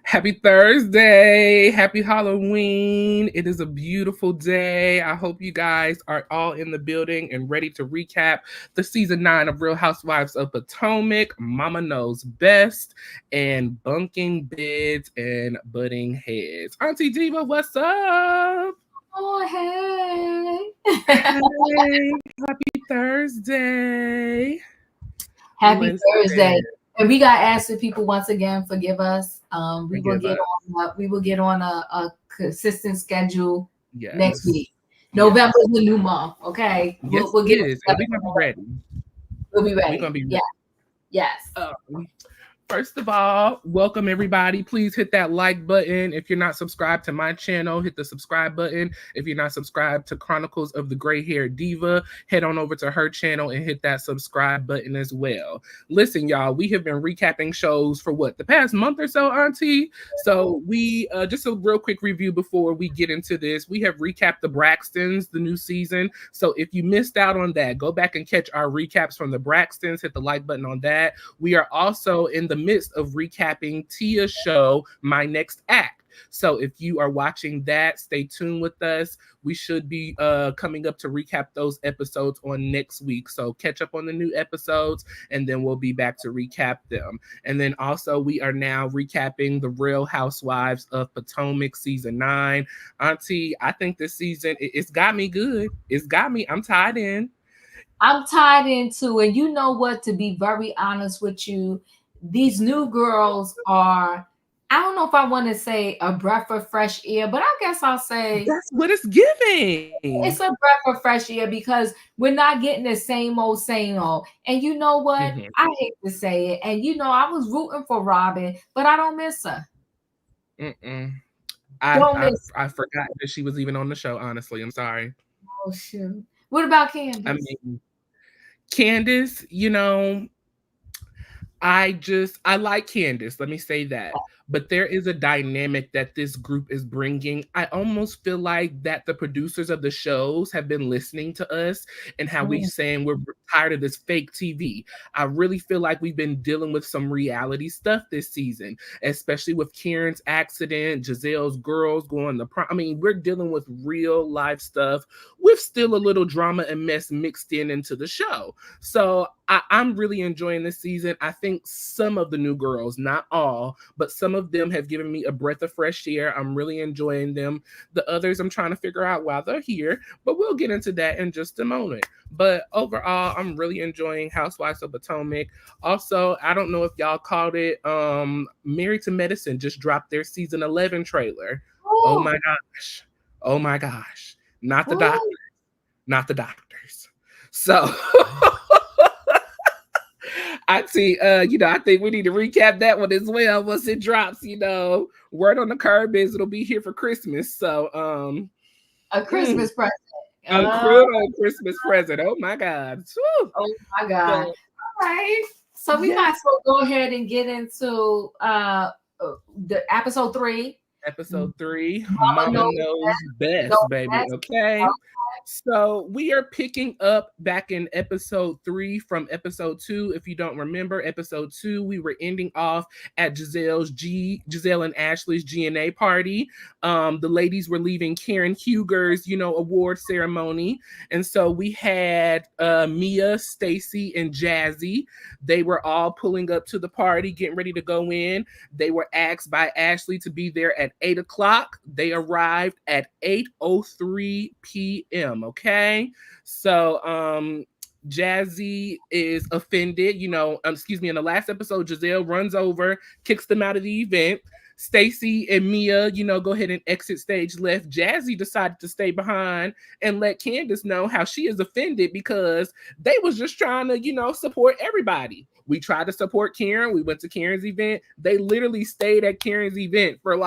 Happy Thursday. Happy Halloween. It is a beautiful day. I hope you guys are all in the building and ready to recap the season 9 of Real Housewives of Potomac, Mama Knows Best, and Bunking Beds and Butting Heads. Auntie Diva, what's up? Oh, Hey, happy Thursday. Happy Listen, Thursday. And we got asked if people once again forgive us. We will forgive get us. on we will get on a consistent schedule next Yes. week. Yes. November is the new month. Okay. Yes, We'll it get it is. And together. we're going to be ready. We'll be We're ready. going to be Yeah. ready. Yes. First of all, welcome everybody. Please hit that like button. If you're not subscribed to my channel, hit the subscribe button. If you're not subscribed to Chronicles of the Gray Hair Diva, head on over to her channel and hit that subscribe button as well. Listen, y'all, we have been recapping shows for the past month or so, Auntie. So we just a real quick review before we get into this. We have recapped the Braxtons, the new season. So if you missed out on that, go back and catch our recaps from the Braxtons. Hit the like button on that. We are also in the midst of recapping Tia's show, My Next Act. So if you are watching that, stay tuned with us. We should be coming up to recap those episodes on next week. So catch up on the new episodes, and then we'll be back to recap them. And then also we are now recapping the Real Housewives of Potomac season 9. Auntie, I think this season, it's got me good. It's got me. I'm tied in. I'm tied into, and you know what, to be very honest with you, these new girls are, I don't know if I want to say a breath of fresh air, but I guess I'll say That's what it's giving. it's a breath of fresh air because we're not getting the same old, same old. And you know what? Mhm. I hate to say it. And I was rooting for Robin, but I don't miss her. Mm-mm. Don't miss I forgot that she was even on the show. Honestly, I'm sorry. her. Oh, shoot. What about I Candace? mean, Candace, I like Candace, let me say that. But there is a dynamic that this group is bringing. I almost feel like that the producers of the shows have been listening to us and how we Mm, saying we're tired of this fake TV. I really feel like we've been dealing with some reality stuff this season, especially with Karen's accident, Gizelle's girls going to prom. I mean, we're dealing with real life stuff with still a little drama and mess mixed into the show. So I'm really enjoying this season. I think some of the new girls, not all, but some of them have given me a breath of fresh air. I'm really enjoying them. The others, I'm trying to figure out why they're here, but we'll get into that in just a moment. But overall, I'm really enjoying Housewives of Potomac. Also, I don't know if y'all caught it. Married to Medicine just dropped their season 11 trailer. Oh ooh, my gosh. Oh my gosh. Not the doctor, ooh. not the doctors. So I see, I think we need to recap that one as well once it drops. Word on the curb is it'll be here for Christmas. So, A mm, Christmas present. a Uh, cruel Christmas present. Oh my God. Whew. oh my But God. All right. So we might yes, as well go ahead and get into the episode 3. episode 3, Mama Mama knows Knows best, know Best, baby. best. Okay. So we are picking up back in episode 3 from episode 2. If you don't remember, episode 2, we were ending off at Gizelle and Ashley's GNA party. The ladies were leaving Karen Huger's, award ceremony. And so we had Mia, Stacy, and Jazzy. They were all pulling up to the party, getting ready to go in. They were asked by Ashley to be there at 8 o'clock. They arrived at 8:03 p.m. Okay. So Jazzy is offended, excuse me, in the last episode, Gizelle runs over, kicks them out of the event. Stacy and Mia, go ahead and exit stage left. Jazzy decided to stay behind and let Candace know how she is offended because they was just trying to, support everybody. We tried to support Karen. We went to Karen's event. They literally stayed at Karen's event for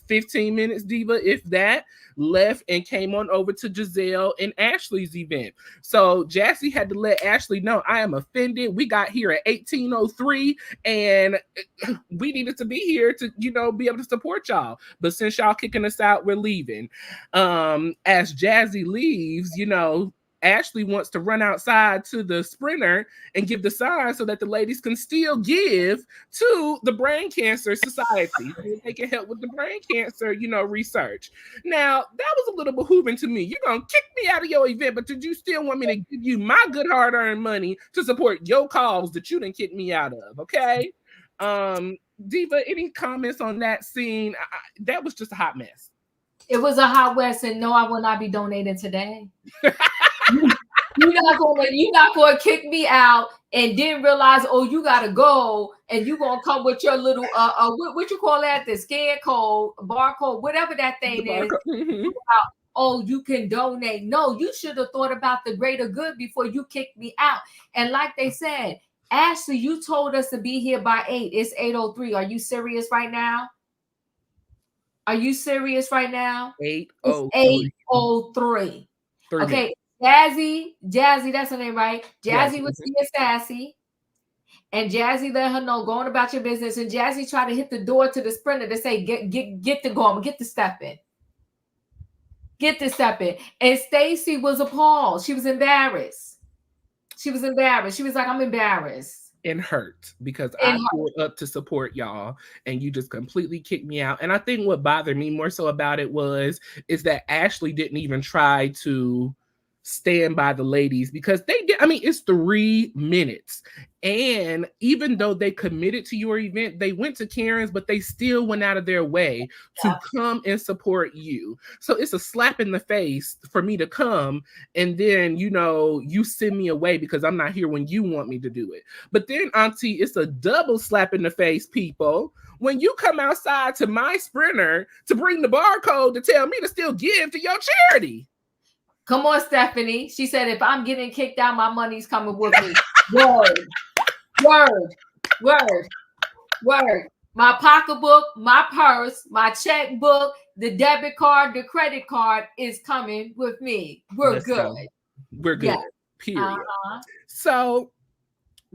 15 minutes, Diva, if that, left and came on over to Gizelle and Ashley's event. So Jassy had to let Ashley know, I am offended. We got here at 18:03 and we needed to be here to, be able to support y'all. But since y'all kicking us out, we're leaving. As Jazzy leaves, Ashley wants to run outside to the sprinter and give the sign so that the ladies can still give to the Brain Cancer Society so they can help with the brain cancer, research. Now, that was a little behooving to me. You're going to kick me out of your event, but did you still want me to give you my good hard-earned money to support your cause that you didn't kick me out of, okay? Diva, any comments on that scene? That was just a hot mess. It was a hot mess, and no, I will not be donating today. You're not gonna kick me out and didn't realize, oh, you gotta go, and you gonna come with your little what you call that, the scan code, barcode, whatever that thing is. Mm-hmm. Oh, you can donate. No, you should have thought about the greater good before you kicked me out. And like they said, Ashley, you told us to be here by 8. It's 8:03. Are you serious right now? Are you serious right now? 8:03. Okay, Jazzy, that's her name, right? Jazzy was being sassy. And Jazzy let her know, going about your business. And Jazzy tried to hit the door to the sprinter to say, get the going, get the step in. Get the step in. And Stacy was appalled. She was embarrassed. She was like, I'm embarrassed. And hurt because I pulled up to support y'all and you just completely kicked me out. And I think what bothered me more so about it is that Ashley didn't even try to stand by the ladies because they did. I mean, it's 3 minutes. And even though they committed to your event, they went to Karen's, but they still went out of their way to come and support you. So it's a slap in the face for me to come and then, you send me away because I'm not here when you want me to do it. But then, Auntie, it's a double slap in the face, people. When you come outside to my sprinter to bring the barcode to tell me to still give to your charity. Come on, Stephanie. She said, if I'm getting kicked out, my money's coming with me. Word. My pocketbook, my purse, my checkbook, the debit card, the credit card is coming with me. We're good. We're good. Yeah. Period. So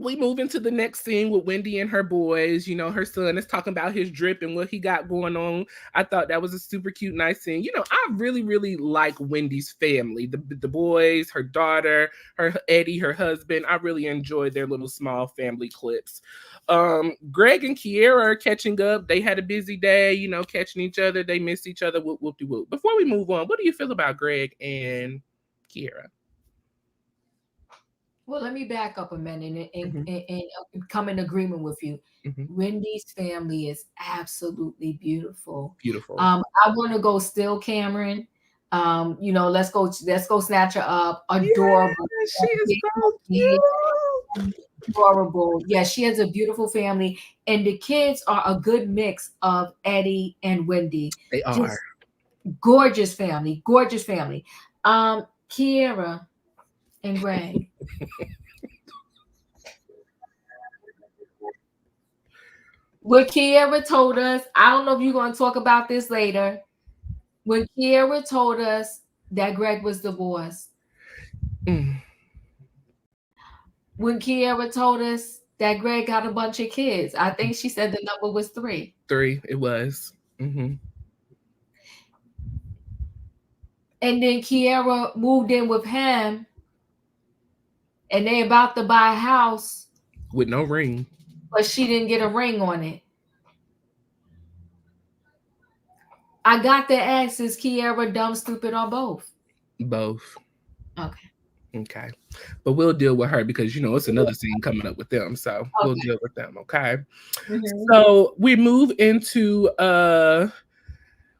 we move into the next scene with Wendy and her boys. Her son is talking about his drip and what he got going on. I thought that was a super cute, nice scene. I really, really like Wendy's family. The boys, her daughter, her Eddie, her husband. I really enjoy their little small family clips. Greg and Kiera are catching up. They had a busy day, catching each other. They missed each other. Whoop-de-whoop. Before we move on, what do you feel about Greg and Kiera? Well, let me back up a minute and come in agreement with you. Mm-hmm. Wendy's family is absolutely beautiful. Beautiful. I want to go still, Cameron. Let's go snatch her up. Adorable. Yeah, she is so cute. Adorable. Yeah, she has a beautiful family. And the kids are a good mix of Eddie and Wendy. They are. Just gorgeous family. Kiera and Greg. What Kiera told us, I don't know if you're going to talk about this later. When Kiera told us that Greg was divorced. When Kiera told us that Greg got a bunch of kids, I think she said the number was 3. 3, it was. Mm-hmm. And then Kiera moved in with him. And they about to buy a house. With no ring. But she didn't get a ring on it. I got to ask, is Kiera dumb, stupid, or both? Both. Okay. But we'll deal with her because, it's another scene coming up with them. So we'll deal with them, okay? Mm-hmm. So we move into,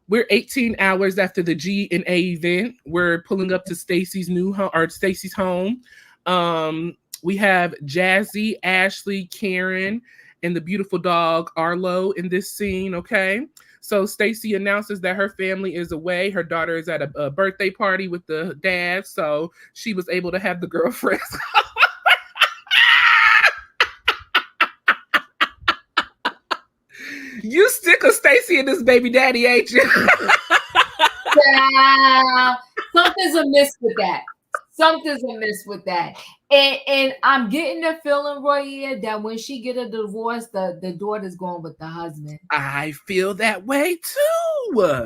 we're 18 hours after the G&A event. We're pulling up to Stacy's new home, or Stacy's home. We have Jazzy, Ashley, Karen, and the beautiful dog Arlo in this scene, okay? So Stacy announces that her family is away. Her daughter is at a birthday party with the dad, so she was able to have the girlfriends. You stick of Stacy and this baby daddy, ain't you? Yeah, something's amiss with that. And I'm getting the feeling, ROYAIRE, that when she get a divorce, the daughter's going with the husband. I feel that way too.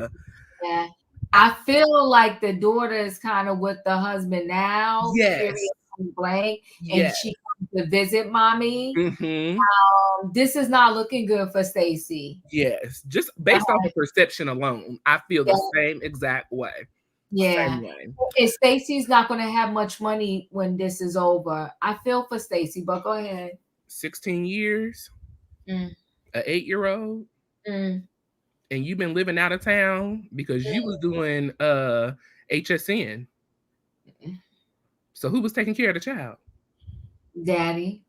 Yeah. I feel like the daughter is kind of with the husband now, period, Yes. blank, and Yes. she comes to visit mommy. Mm-hmm. This is not looking good for Stacey. Yes. Just based off of perception alone, I feel the same exact way. Yeah. Same way. And Stacey's not going to have much money when this is over. I feel for Stacey, but go ahead. 16 years, Mm. an 8-year-old, Mm. and you've been living out of town because you was doing HSN. So who was taking care of the child? Daddy.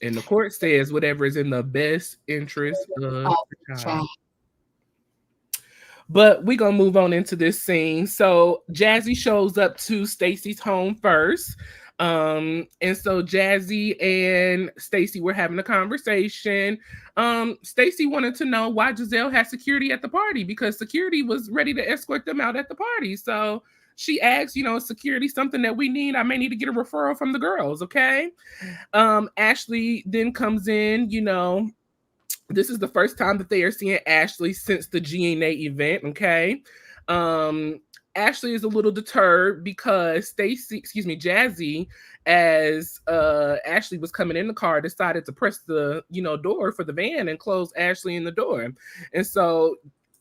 And the court says whatever is in the best interest of the child. But we're gonna move on into this scene. So Jazzy shows up to Stacey's home first. And so Jazzy and Stacey were having a conversation. Stacey wanted to know why Gizelle had security at the party because security was ready to escort them out at the party. So she asked, security something that we need. I may need to get a referral from the girls, okay? Ashley then comes in, this is the first time that they are seeing Ashley since the GNA event, okay? Ashley is a little deterred because Jazzy, as Ashley was coming in the car, decided to press the, door for the van and close Ashley in the door. And so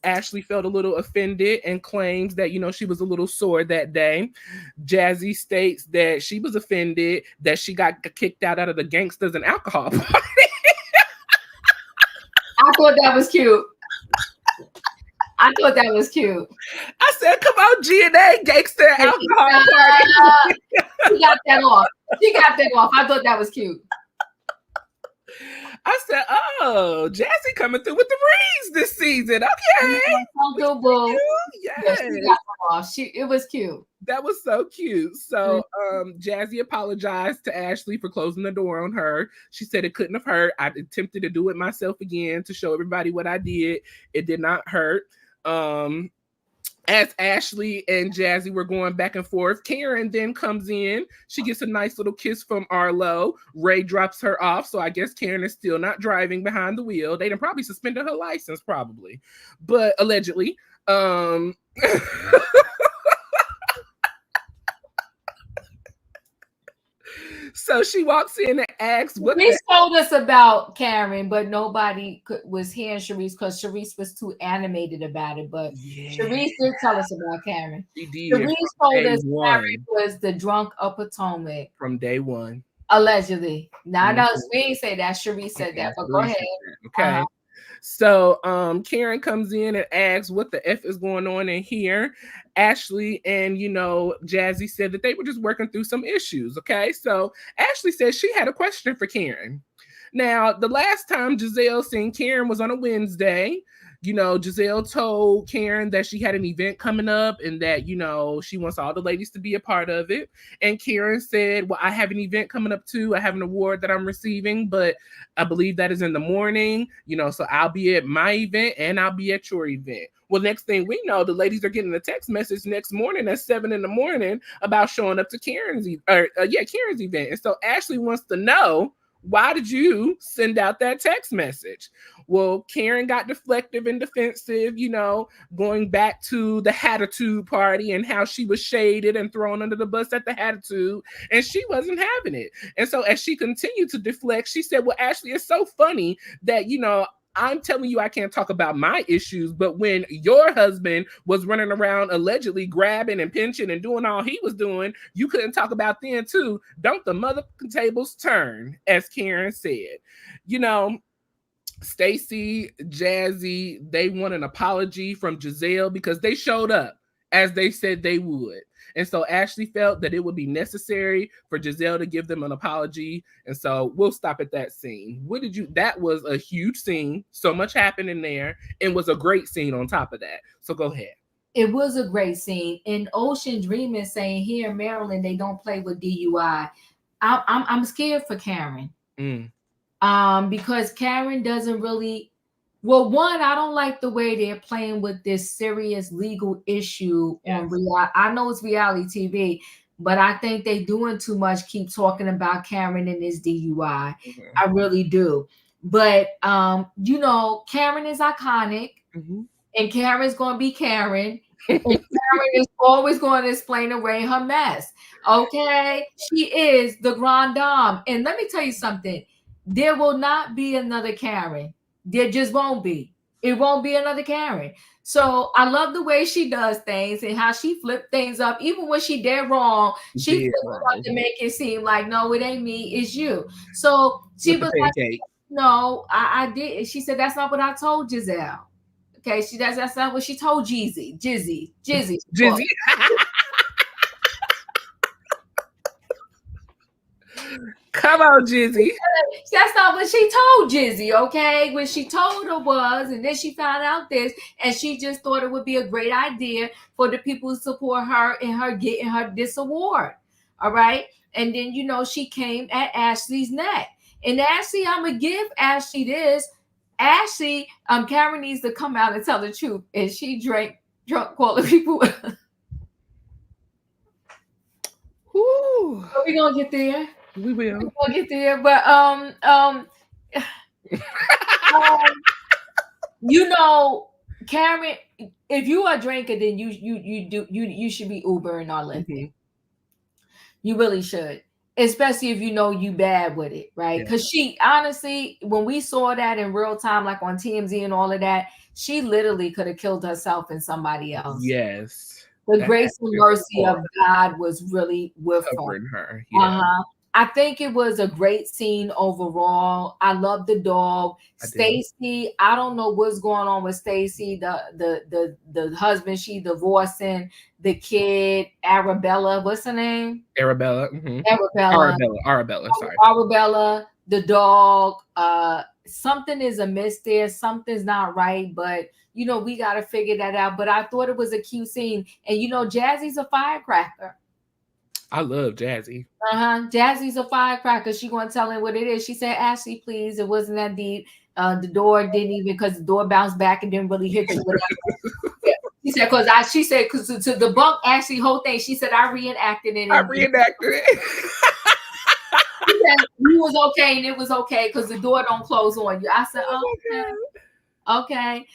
Ashley felt a little offended and claims that, she was a little sore that day. Jazzy states that she was offended that she got kicked out of the gangsters and alcohol party. I thought that was cute. I thought that was cute. I said, come on, GNA, gangster alcohol party. She got that off. I thought that was cute. I said, oh, Jazzy coming through with the rings this season. Okay. Yes. She got that off. It was cute. That was so cute. So Jazzy apologized to Ashley for closing the door on her. She said it couldn't have hurt. I attempted to do it myself again to show everybody what I did. It did not hurt. As Ashley and Jazzy were going back and forth, Karen then comes in. She gets a nice little kiss from Arlo. Ray drops her off. So I guess Karen is still not driving behind the wheel. They done probably suspended her license, probably. But allegedly. So she walks in and asks what Sharice told us about Karen, but nobody was hearing Sharice because Sharice was too animated about it. But Sharice did tell us about Karen. Sharice told us Karen was the drunk of Potomac. From day one. Allegedly. Now, no, we ain't say that. Sharice said that, but go ahead. Okay. So Karen comes in and asks what the F is going on in here. Ashley and, Jazzy said that they were just working through some issues, okay? So Ashley said she had a question for Karen. Now, the last time Gizelle seen Karen was on a Wednesday. Gizelle told Karen that she had an event coming up and that, she wants all the ladies to be a part of it. And Karen said, well, I have an event coming up too. I have an award that I'm receiving, but I believe that is in the morning, so I'll be at my event and I'll be at your event. Well, next thing we know, the ladies are getting a text message next morning at 7 a.m. about showing up to Karen's event. And so Ashley wants to know, why did you send out that text message? Well, Karen got deflective and defensive, going back to the Hatitude party and how she was shaded and thrown under the bus at the Hatitude, and she wasn't having it. And so as she continued to deflect, she said, well, Ashley, it's so funny that, I'm telling you I can't talk about my issues, but when your husband was running around allegedly grabbing and pinching and doing all he was doing, you couldn't talk about them too. Don't the motherfucking tables turn, as Karen said. Stacey, Jazzy, they want an apology from Gizelle because they showed up as they said they would. And so Ashley felt that it would be necessary for Gizelle to give them an apology. And so we'll stop at that scene. That was a huge scene. So much happened in there and was a great scene on top of that. So go ahead. It was a great scene. And Ocean Dreaming saying here in Maryland, they don't play with DUI. I'm scared for Karen. Because Karen doesn't really, well, one, I don't like the way they're playing with this serious legal issue on reality. I know it's reality TV, but I think they doing too much. Keep talking about Karen and this DUI. I really do. But Karen is iconic, and Karen's gonna be Karen. And Karen is always going to explain away her mess. Okay? She is the grand dame. And let me tell you something. There will not be another Karen. There just won't be. It won't be another Karen. So I love the way she does things and how she flipped things up. Even when she did wrong, she flipped it up to make it seem like, no, it ain't me, it's you. So she was like, no, I did. She said, that's not what I told Gizelle. Okay, that's not what she told Jizzy. Come on, Jizzy. That's not what she told Jizzy, okay? What she told her was, and then she found out this, and she just thought it would be a great idea for the people to support her in her getting her this award. All right. And then, you know, she came at Ashley's neck. And Ashley, I'm gonna give Ashley this. Ashley, Karen needs to come out and tell the truth. And she drunk calling people. Ooh. Are we gonna get there? We will. We're gonna get there, but you know, Karen, if you are a drinker, then you should be Uber and all that. Mm-hmm. You really should, especially if you know you bad with it, right? Because she honestly, when we saw that in real time, like on TMZ and all of that, she literally could have killed herself and somebody else. Yes. The grace and mercy of God was really with her. Yeah. I think it was a great scene overall. I love the dog. Stacy, I don't know what's going on with Stacy, the husband she divorcing, the kid, Arabella. What's her name? Arabella. Mm-hmm. Arabella. Sorry. Arabella, the dog. Something is amiss there. Something's not right, but you know, we got to figure that out. But I thought it was a cute scene. And you know, Jazzy's a firecracker. I love Jazzy. Jazzy's a firecracker. She gonna tell him what it is. She said, Ashley, please. It wasn't that deep. The door didn't even, because the door bounced back and didn't really hit you. She said, because to debunk Ashley whole thing, she said, I reenacted it. I reenacted it. She said, you was okay and it was okay because the door don't close on you. I said, okay. Okay.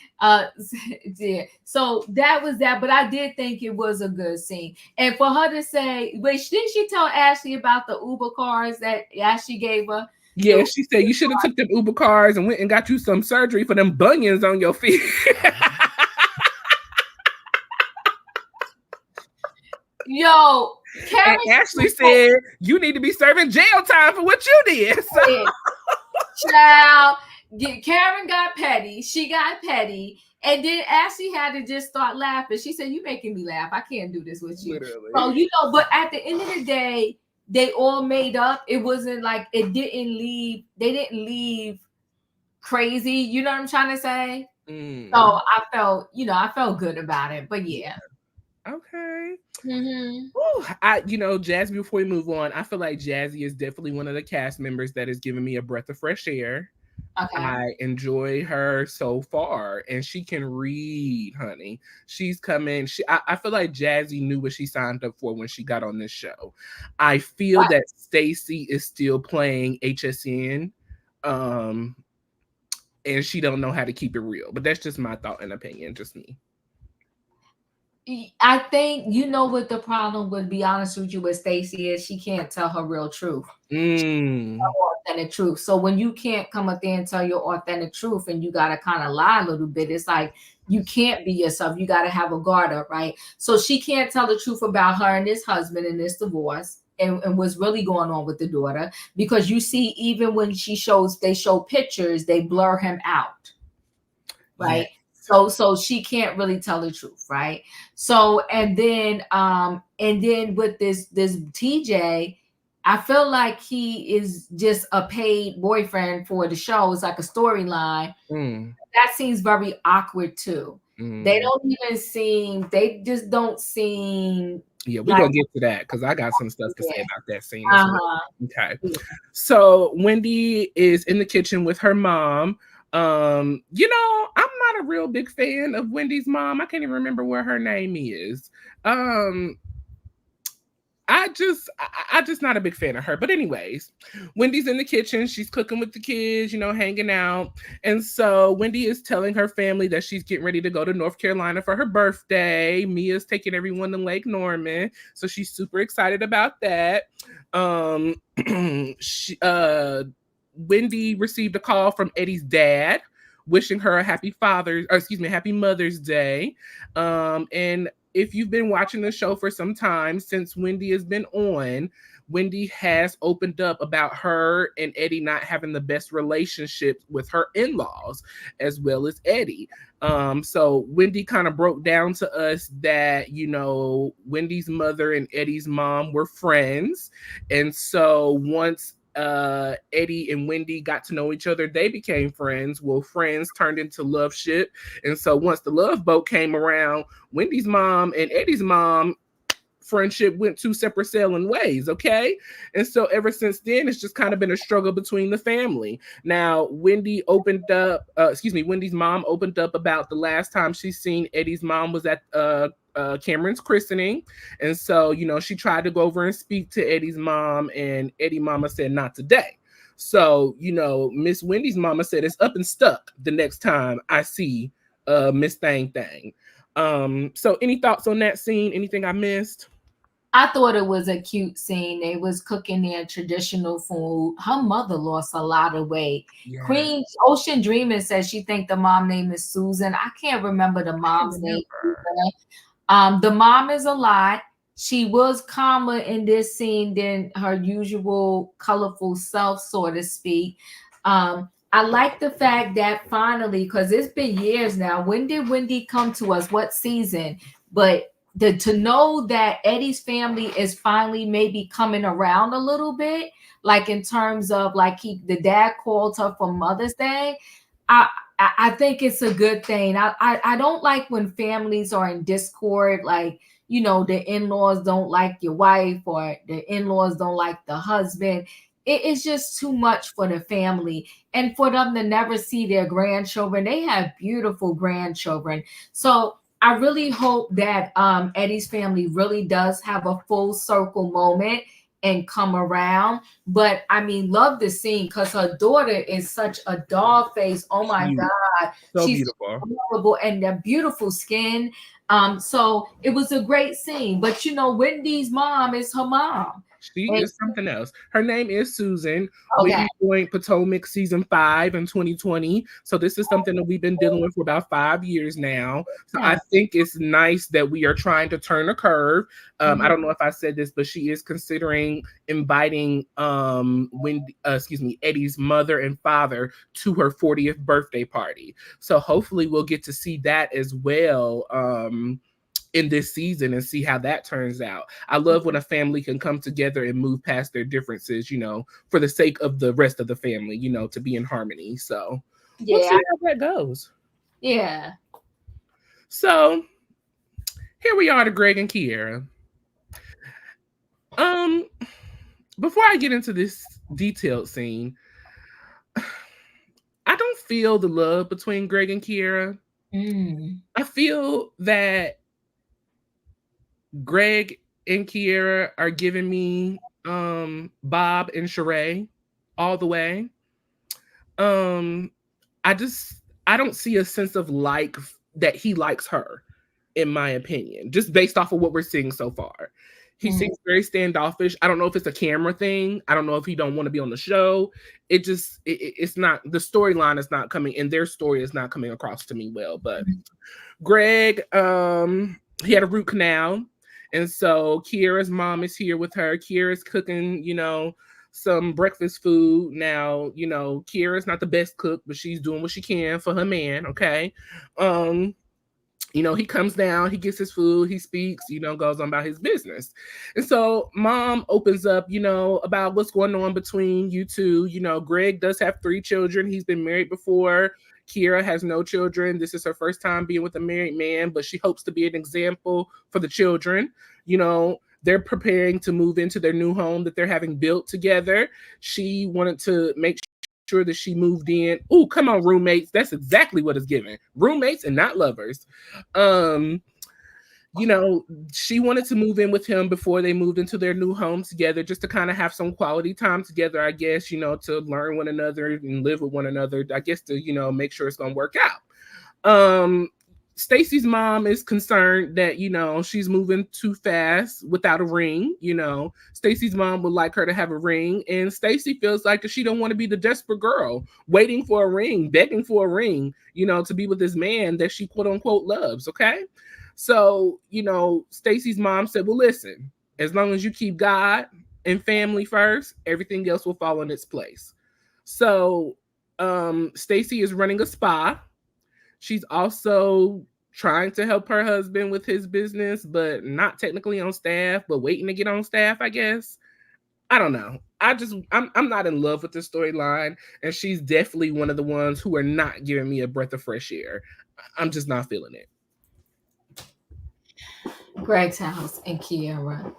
Yeah. So that was that, but I did think it was a good scene. And for her to say, didn't she tell Ashley about the Uber cars that Ashley gave her? Yeah, she said you should have took them Uber cars and went and got you some surgery for them bunions on your feet. Yo, and Ashley said you need to be serving jail time for what you did. So. Child. Karen got petty. She got petty. And then Ashley had to just start laughing. She said, you making me laugh. I can't do this with you. Literally. So, you know, but at the end of the day, they all made up. It wasn't like they didn't leave crazy. You know what I'm trying to say? Mm. So I felt good about it. But yeah. Okay. Mm-hmm. Jazzy, before we move on, I feel like Jazzy is definitely one of the cast members that is giving me a breath of fresh air. Okay. I enjoy her so far, and she can read, honey. She's coming. I feel like Jazzy knew what she signed up for when she got on this show. I feel that Stacy is still playing HSN, and she don't know how to keep it real. But that's just my thought and opinion, just me. I think you know what the problem would be honest with you with Stacy is she can't tell her real truth. Authentic truth. So when you can't come up there and tell your authentic truth and you gotta kind of lie a little bit, it's like you can't be yourself. You gotta have a guard up, right? So she can't tell the truth about her and this husband and this divorce and what's really going on with the daughter, because you see, even when they show pictures, they blur him out, right? Yeah. So she can't really tell the truth, right? So and then with this TJ, I feel like he is just a paid boyfriend for the show. It's like a storyline. That seems very awkward too. They just don't seem. Yeah, we're gonna get to that because I got some stuff to say about that scene. Okay. Yeah. So Wendy is in the kitchen with her mom. I'm not a real big fan of Wendy's mom. I can't even remember what her name is. I just not a big fan of her. But anyways, Wendy's in the kitchen. She's cooking with the kids, hanging out. And so Wendy is telling her family that she's getting ready to go to North Carolina for her birthday. Mia's taking everyone to Lake Norman. So she's super excited about that. Um Wendy received a call from Eddie's dad wishing her a happy Mother's Day. And if you've been watching the show for some time, since Wendy has been on, Wendy has opened up about her and Eddie not having the best relationship with her in-laws, as well as Eddie. So Wendy kind of broke down to us that, Wendy's mother and Eddie's mom were friends. And so once Eddie and Wendy got to know each other, they became friends. Well, friends turned into love ship. And so once the love boat came around, Wendy's mom and Eddie's mom friendship went two separate sailing ways, okay? And so ever since then, it's just kind of been a struggle between the family. Now, Wendy's mom opened up about the last time she's seen Eddie's mom was at Cameron's christening. And so, she tried to go over and speak to Eddie's mom, and Eddie mama said, not today. So, Miss Wendy's mama said it's up and stuck the next time I see Miss Thang Thang. So any thoughts on that scene? Anything I missed? I thought it was a cute scene. They was cooking their traditional food. Her mother lost a lot of weight. Yeah. Queen Ocean Dreamer says she think the mom name is Susan. I can't remember the mom's name. The mom is a lot. She was calmer in this scene than her usual colorful self, so to speak. I like the fact that finally, because it's been years now. When did Wendy come to us? What season? But to know that Eddie's family is finally maybe coming around a little bit, like in terms of like the dad called her for Mother's Day. I think it's a good thing. I don't like when families are in discord, like, the in-laws don't like your wife or the in-laws don't like the husband. It's just too much for the family, and for them to never see their grandchildren. They have beautiful grandchildren. So I really hope that Eddie's family really does have a full circle moment and come around. But I mean, love the scene because her daughter is such a doll face. Oh my God. So She's beautiful. adorable, and the beautiful skin. So it was a great scene. But Wendy's mom is her mom. She is something else. Her name is Susan. Okay. We joined Potomac season 5 in 2020. So this is something that we've been dealing with for about 5 years now. So I think it's nice that we are trying to turn a curve. I don't know if I said this, but she is considering inviting Eddie's mother and father to her 40th birthday party. So hopefully we'll get to see that as well. In this season and see how that turns out. I love when a family can come together and move past their differences, for the sake of the rest of the family, to be in harmony. So we'll see how that goes. Yeah. So here we are to Greg and Kiera. Before I get into this detailed scene, I don't feel the love between Greg and Kiera. I feel that Greg and Kiera are giving me Bob and Sheree all the way. I don't see a sense of like that he likes her, in my opinion, just based off of what we're seeing so far. He seems very standoffish. I don't know if it's a camera thing. I don't know if he don't want to be on the show. It's not, the storyline is not coming, and their story is not coming across to me well. But Greg, he had a root canal. And so Kiera's mom is here with her. Kiera's cooking, some breakfast food. Now, Kiera's not the best cook, but she's doing what she can for her man, okay? He comes down, he gets his food, he speaks, goes on about his business. And so mom opens up, about what's going on between you two. Greg does have 3 children. He's been married before. Kiera has no children. This is her first time being with a married man, but she hopes to be an example for the children. They're preparing to move into their new home that they're having built together. She wanted to make sure that she moved in. Oh, come on, roommates. That's exactly what it's given. Roommates and not lovers. you know, she wanted to move in with him before they moved into their new home together, just to kind of have some quality time together, I guess, you know, to learn one another and live with one another, I guess, to, you know, make sure it's gonna work out. Stacy's mom is concerned that, you know, she's moving too fast without a ring. You know, Stacy's mom would like her to have a ring, and Stacy feels like that she don't want to be the desperate girl waiting for a ring, begging for a ring, you know, to be with this man that she quote unquote loves. Okay. So, you know, Stacy's mom said, well, listen, as long as you keep God and family first, everything else will fall in its place. So, Stacy is running a spa. She's also trying to help her husband with his business, but not technically on staff, but waiting to get on staff, I guess. I don't know. I'm not in love with the storyline, and she's definitely one of the ones who are not giving me a breath of fresh air. I'm just not feeling it. Greg's house and Kiera.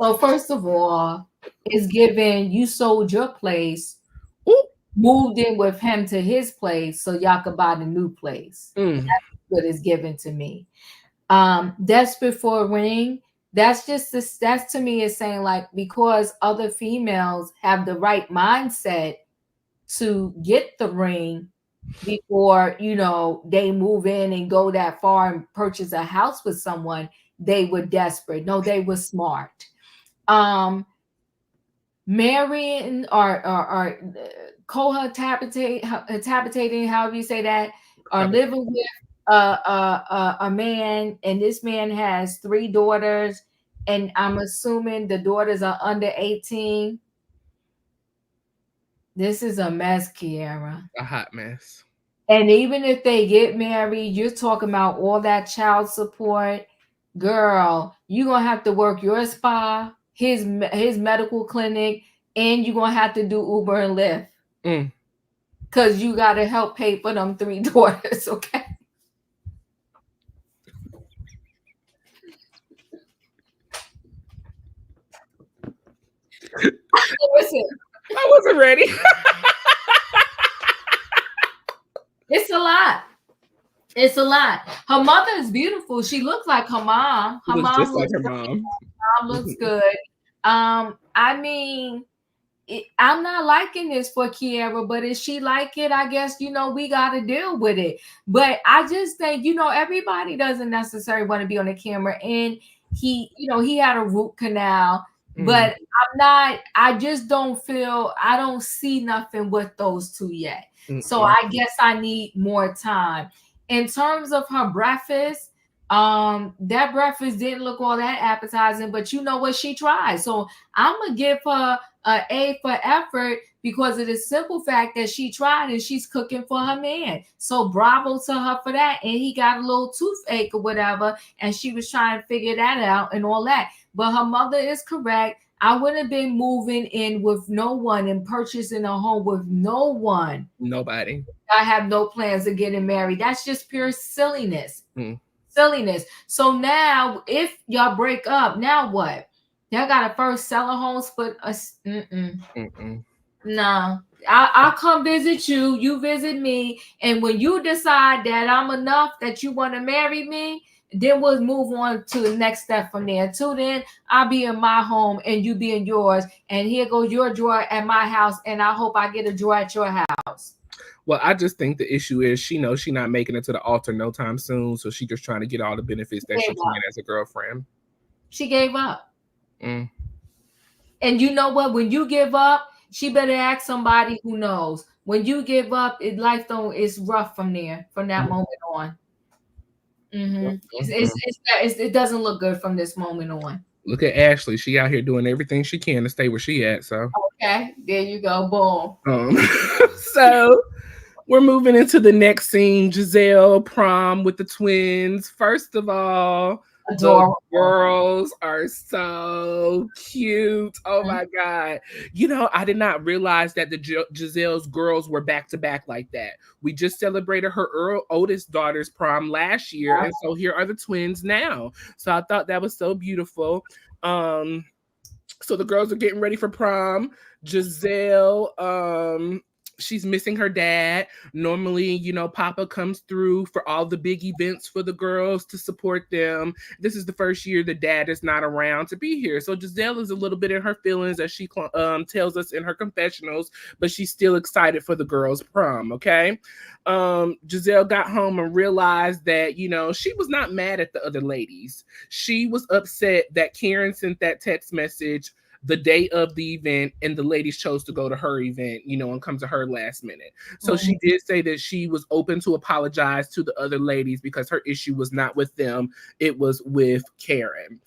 So first of all, it's given you sold your place, Ooh. moved in with him to his place so y'all could buy the new place. That's what is given to me. Desperate for a ring. That's just this. That's to me is saying like because other females have the right mindset to get the ring before you know they move in and go that far and purchase a house with someone, they were desperate. No, they were smart. Marrying or cohabitating, however you say that, or living with a man, and this man has 3 daughters, and I'm assuming the daughters are under 18. This is a mess, Kiera. A hot mess. And even if they get married, you're talking about all that child support. Girl, you're gonna have to work your spa, his medical clinic, and you're gonna have to do Uber and Lyft. Cause you gotta help pay for them 3 daughters, okay? Listen, I wasn't ready. It's a lot. It's a lot. Her mother is beautiful. She looks like her mom. Her Looks mom just like looks her good. mom. Her mom looks good. I mean, I'm not liking this for Kiera, but if she like it, I guess you know we got to deal with it. But I just think you know everybody doesn't necessarily want to be on the camera, and he, you know, he had a root canal, but I'm not. I just don't feel. I don't see nothing with those two yet. So I guess I need more time. In terms of her breakfast, that breakfast didn't look all that appetizing, but you know what, she tried. So I'm gonna give her an A for effort because of the simple fact that she tried and she's cooking for her man. So bravo to her for that. And he got a little toothache or whatever, and she was trying to figure that out and all that. But her mother is correct. I wouldn't have been moving in with no one and purchasing a home with no one. Nobody. I have no plans of getting married. That's just pure silliness. Silliness. So now, if y'all break up, now what? Y'all got to first sell a home, split us. No. I'll come visit you. You visit me. And when you decide that I'm enough, that you want to marry me, then we'll move on to the next step from there. Until then, I'll be in my home and you be in yours. And here goes your drawer at my house. And I hope I get a drawer at your house. Well, I just think the issue is she knows she's not making it to the altar no time soon. So she's just trying to get all the benefits that she can as a girlfriend. She gave up. And you know what? When you give up, she better ask somebody who knows. When you give up, life it's rough from there, from that moment on. It doesn't look good from this moment on. Look at Ashley. She out here doing everything she can to stay where she at. So okay, there you go. Boom. So we're moving into the next scene. Gizelle prom with the twins. First of all, adorable. The girls are so cute. Oh my God. You know, I did not realize that the Gizelle's girls were back to back like that. We just celebrated her oldest daughter's prom last year. And so here are the twins now. So I thought that was so beautiful. So the girls are getting ready for prom. Gizelle she's missing her dad. Normally, you know, Papa comes through for all the big events for the girls to support them. This is the first year the dad is not around to be here. So Gizelle is a little bit in her feelings, as she tells us in her confessionals, but she's still excited for the girls' prom, okay? Gizelle got home and realized that, you know, she was not mad at the other ladies. She was upset that Karen sent that text message the day of the event and the ladies chose to go to her event, you know, and come to her last minute. So she did say that she was open to apologize to the other ladies because her issue was not with them, it was with Karen.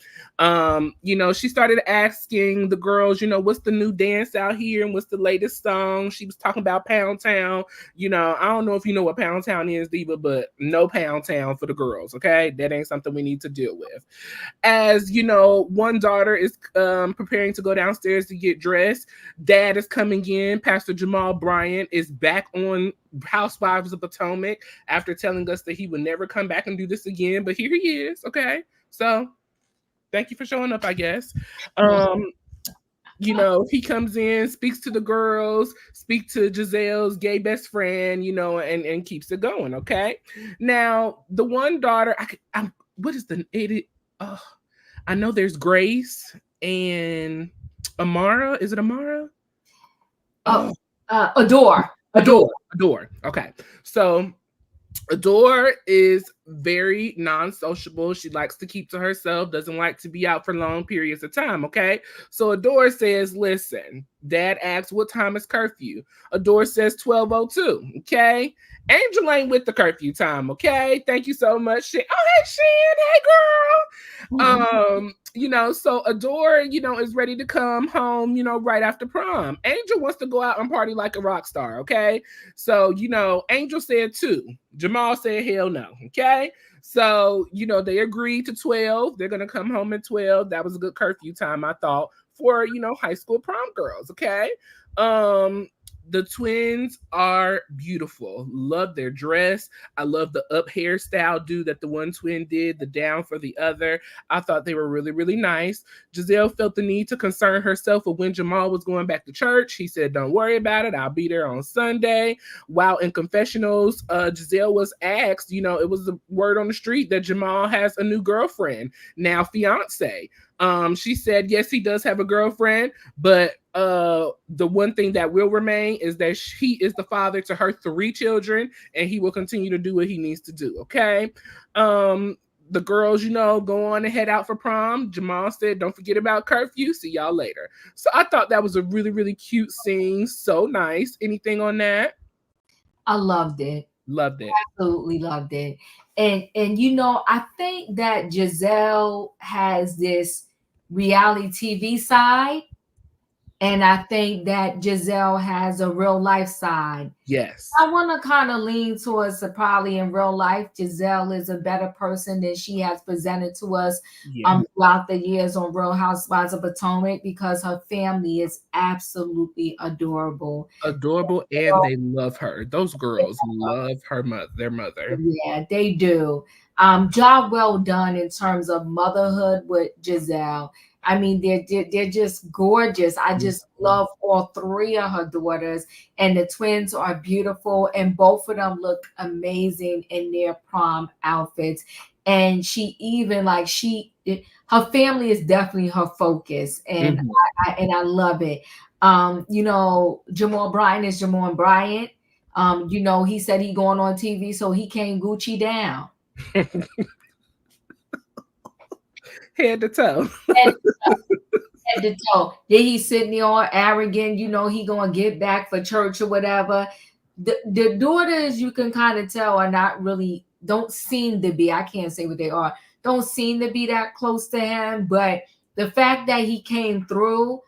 You know, she started asking the girls, you know, what's the new dance out here and what's the latest song. She was talking about Pound Town. You know, I don't know if you know what Pound Town is, Diva, but no Pound Town for the girls, okay? That ain't something we need to deal with. As you know, one daughter is preparing to go downstairs to get dressed. Dad is coming in. Pastor Jamal Bryant is back on Housewives of Potomac after telling us that he would never come back and do this again, but here he is, okay? So thank you for showing up, I guess. You know, he comes in, speaks to the girls, speaks to Giselle's gay best friend, you know, and keeps it going, okay? Now, the one daughter, what is the I know there's Grace and Amara. Is it Amara? Adore. Okay. So Adore is very non-sociable. She likes to keep to herself, doesn't like to be out for long periods of time, okay? So Adore says, listen, Dad asks, what time is curfew? Adore says 12:02, okay? Angel ain't with the curfew time, okay? Thank you so much. Oh, hey, Shan, hey, girl. You know, so Adore, you know, is ready to come home, you know, right after prom. Angel wants to go out and party like a rock star, okay? So, you know, Angel said 2. Jamal said hell no, okay? So, you know, they agreed to 12. They're going to come home at 12. That was a good curfew time, I thought, for, you know, high school prom girls, okay? The twins are beautiful. Love their dress. I love the up hairstyle do that the one twin did, the down for the other. I thought they were really, really nice. Gizelle felt the need to concern herself with when Jamal was going back to church. He said, don't worry about it. I'll be there on Sunday. While in confessionals, Gizelle was asked, you know, it was the word on the street that Jamal has a new girlfriend, now fiance. She said, yes, he does have a girlfriend, but the one thing that will remain is that he is the father to her 3 children, and he will continue to do what he needs to do, okay? The girls, you know, go on and head out for prom. Jamal said, don't forget about curfew. See y'all later. So I thought that was a really, really cute scene. So nice. Anything on that? I loved it. Loved it. Absolutely loved it. And you know, I think that Gizelle has this reality TV side, and I think that Gizelle has a real life side. Yes. I want to kind of lean towards probably in real life, Gizelle is a better person than she has presented to us throughout the years on Real Housewives of Potomac, because her family is absolutely adorable. Adorable, and they love her. Those girls love their mother. Yeah, they do. Job well done in terms of motherhood with Gizelle. I mean, they're just gorgeous. I just love all 3 of her daughters, and the twins are beautiful, and both of them look amazing in their prom outfits. And she even her family is definitely her focus, and I love it. You know, Jamal Bryant is Jamal Bryant. You know, he said he going on TV, so he came Gucci down. Head to toe. Head to toe. Then he's sitting there all arrogant, you know, he gonna get back for church or whatever. The daughters, you can kind of tell, are not really, don't seem to be, I can't say what they are, don't seem to be that close to him. But the fact that he came through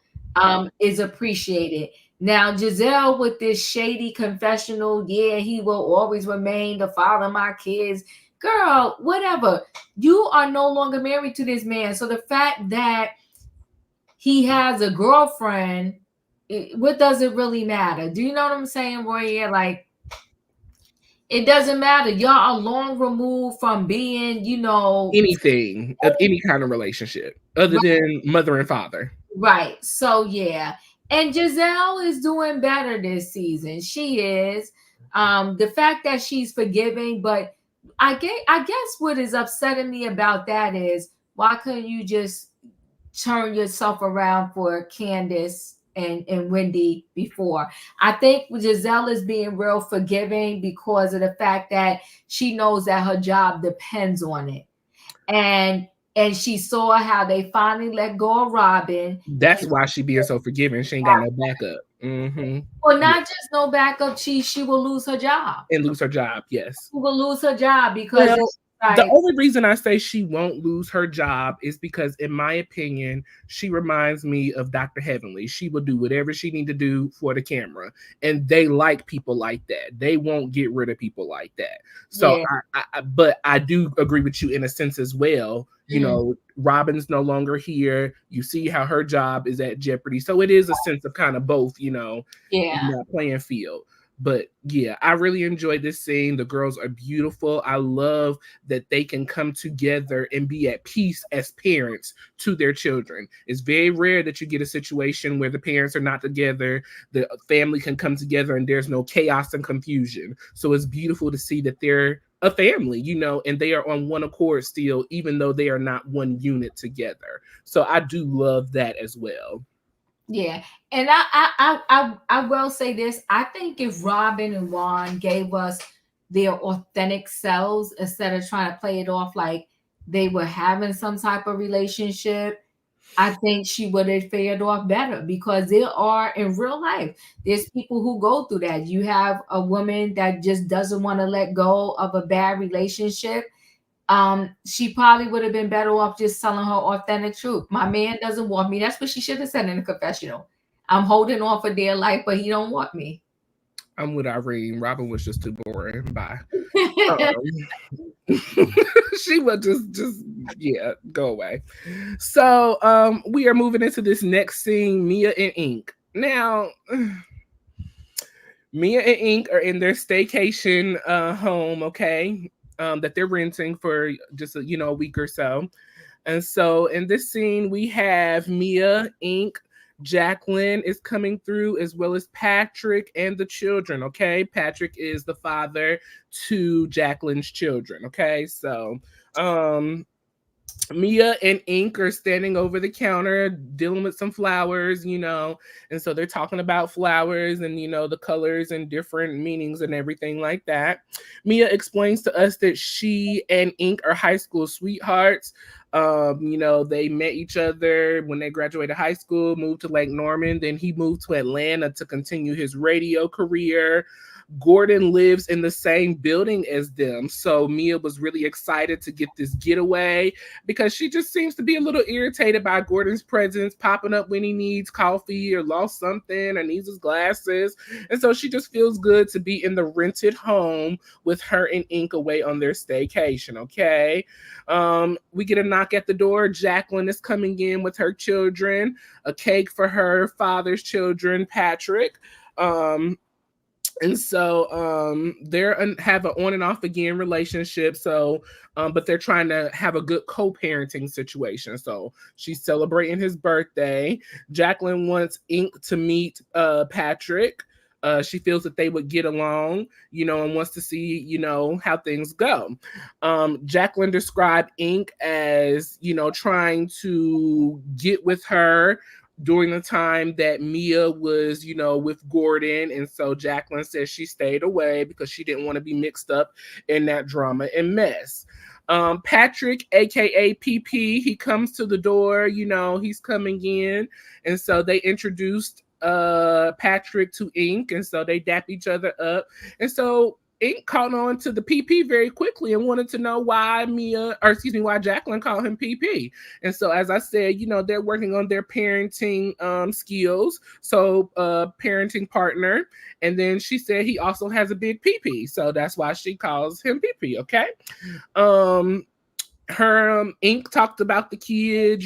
is appreciated. Now, Gizelle with this shady confessional, yeah, he will always remain the father of my kids. Girl, whatever. You are no longer married to this man. So the fact that he has a girlfriend, what does it really matter? Do you know what I'm saying, ROYAIRE? Like, it doesn't matter. Y'all are long removed from being, you know, anything of any kind of relationship other than mother and father. Right. So, yeah. And Gizelle is doing better this season. She is. The fact that she's forgiving, but I guess what is upsetting me about that is why couldn't you just turn yourself around for Candace and Wendy before? I think Giselle is being real forgiving because of the fact that she knows that her job depends on it. And she saw how they finally let go of Robin. That's why she being so forgiving. She ain't got no backup. Well, Yeah. not just no backup, she will lose her job. And lose her job, yes. She will lose her job because Well, it's the like, only reason I say she won't lose her job is because, in my opinion, she reminds me of Dr. Heavenly. She will do whatever she need to do for the camera, and they like people like that. They won't get rid of people like that. So, yeah. but I do agree with you in a sense as well. You know, Robin's no longer here. You see how her job is at jeopardy. So it is a sense of kind of both, you know, in Yeah. that playing field. But yeah, I really enjoyed this scene. The girls are beautiful. I love that they can come together and be at peace as parents to their children. It's very rare that you get a situation where the parents are not together, the family can come together and there's no chaos and confusion. So it's beautiful to see that they're a family, you know, and they are on one accord still, even though they are not one unit together. So I do love that as well. Yeah, and I will say this. I think if Robin and Juan gave us their authentic selves instead of trying to play it off like they were having some type of relationship, I think she would have fared off better because there are in real life, there's people who go through that. You have a woman that just doesn't want to let go of a bad relationship. She probably would have been better off just telling her authentic truth. My man doesn't want me. That's what she should have said in the confessional. I'm holding on for dear life, but he don't want me. I'm with Irene. Robin was just too boring. Bye. She would just yeah, go away. So we are moving into this next scene, Mia and Ink. Now Mia and Ink are in their staycation home, okay? That they're renting for just a week or so. And so in this scene, we have Mia, Ink, Jacqueline is coming through, as well as Patrick and the children. Okay, Patrick is the father to Jacqueline's children. Okay, so Mia and Ink are standing over the counter dealing with some flowers, and so they're talking about flowers and, the colors and different meanings and everything like that. Mia explains to us that she and Ink are high school sweethearts. They met each other when they graduated high school, moved to Lake Norman. Then he moved to Atlanta to continue his radio career. Gordon lives in the same building as them. So Mia was really excited to get this getaway because she just seems to be a little irritated by Gordon's presence, popping up when he needs coffee or lost something or needs his glasses. And so she just feels good to be in the rented home with her and Ink away on their staycation. Okay. We get a knock at the door. Jacqueline is coming in with her children, a cake for her father's children, Patrick. And so they're have an on and off again relationship. So, but they're trying to have a good co-parenting situation. So she's celebrating his birthday. Jacqueline wants Ink to meet Patrick. She feels that they would get along, and wants to see, how things go. Jacqueline described Ink as, trying to get with her during the time that Mia was, with Gordon. And so Jacqueline says she stayed away because she didn't want to be mixed up in that drama and mess. Patrick, aka PP, he comes to the door, he's coming in. And so they introduced Patrick to Ink, and so they dap each other up. And so Ink caught on to the PP very quickly and wanted to know why why Jacqueline called him PP. And so, as I said, they're working on their parenting skills. So, parenting partner. And then she said he also has a big PP. So that's why she calls him PP. Okay. Her Ink talked about the kids,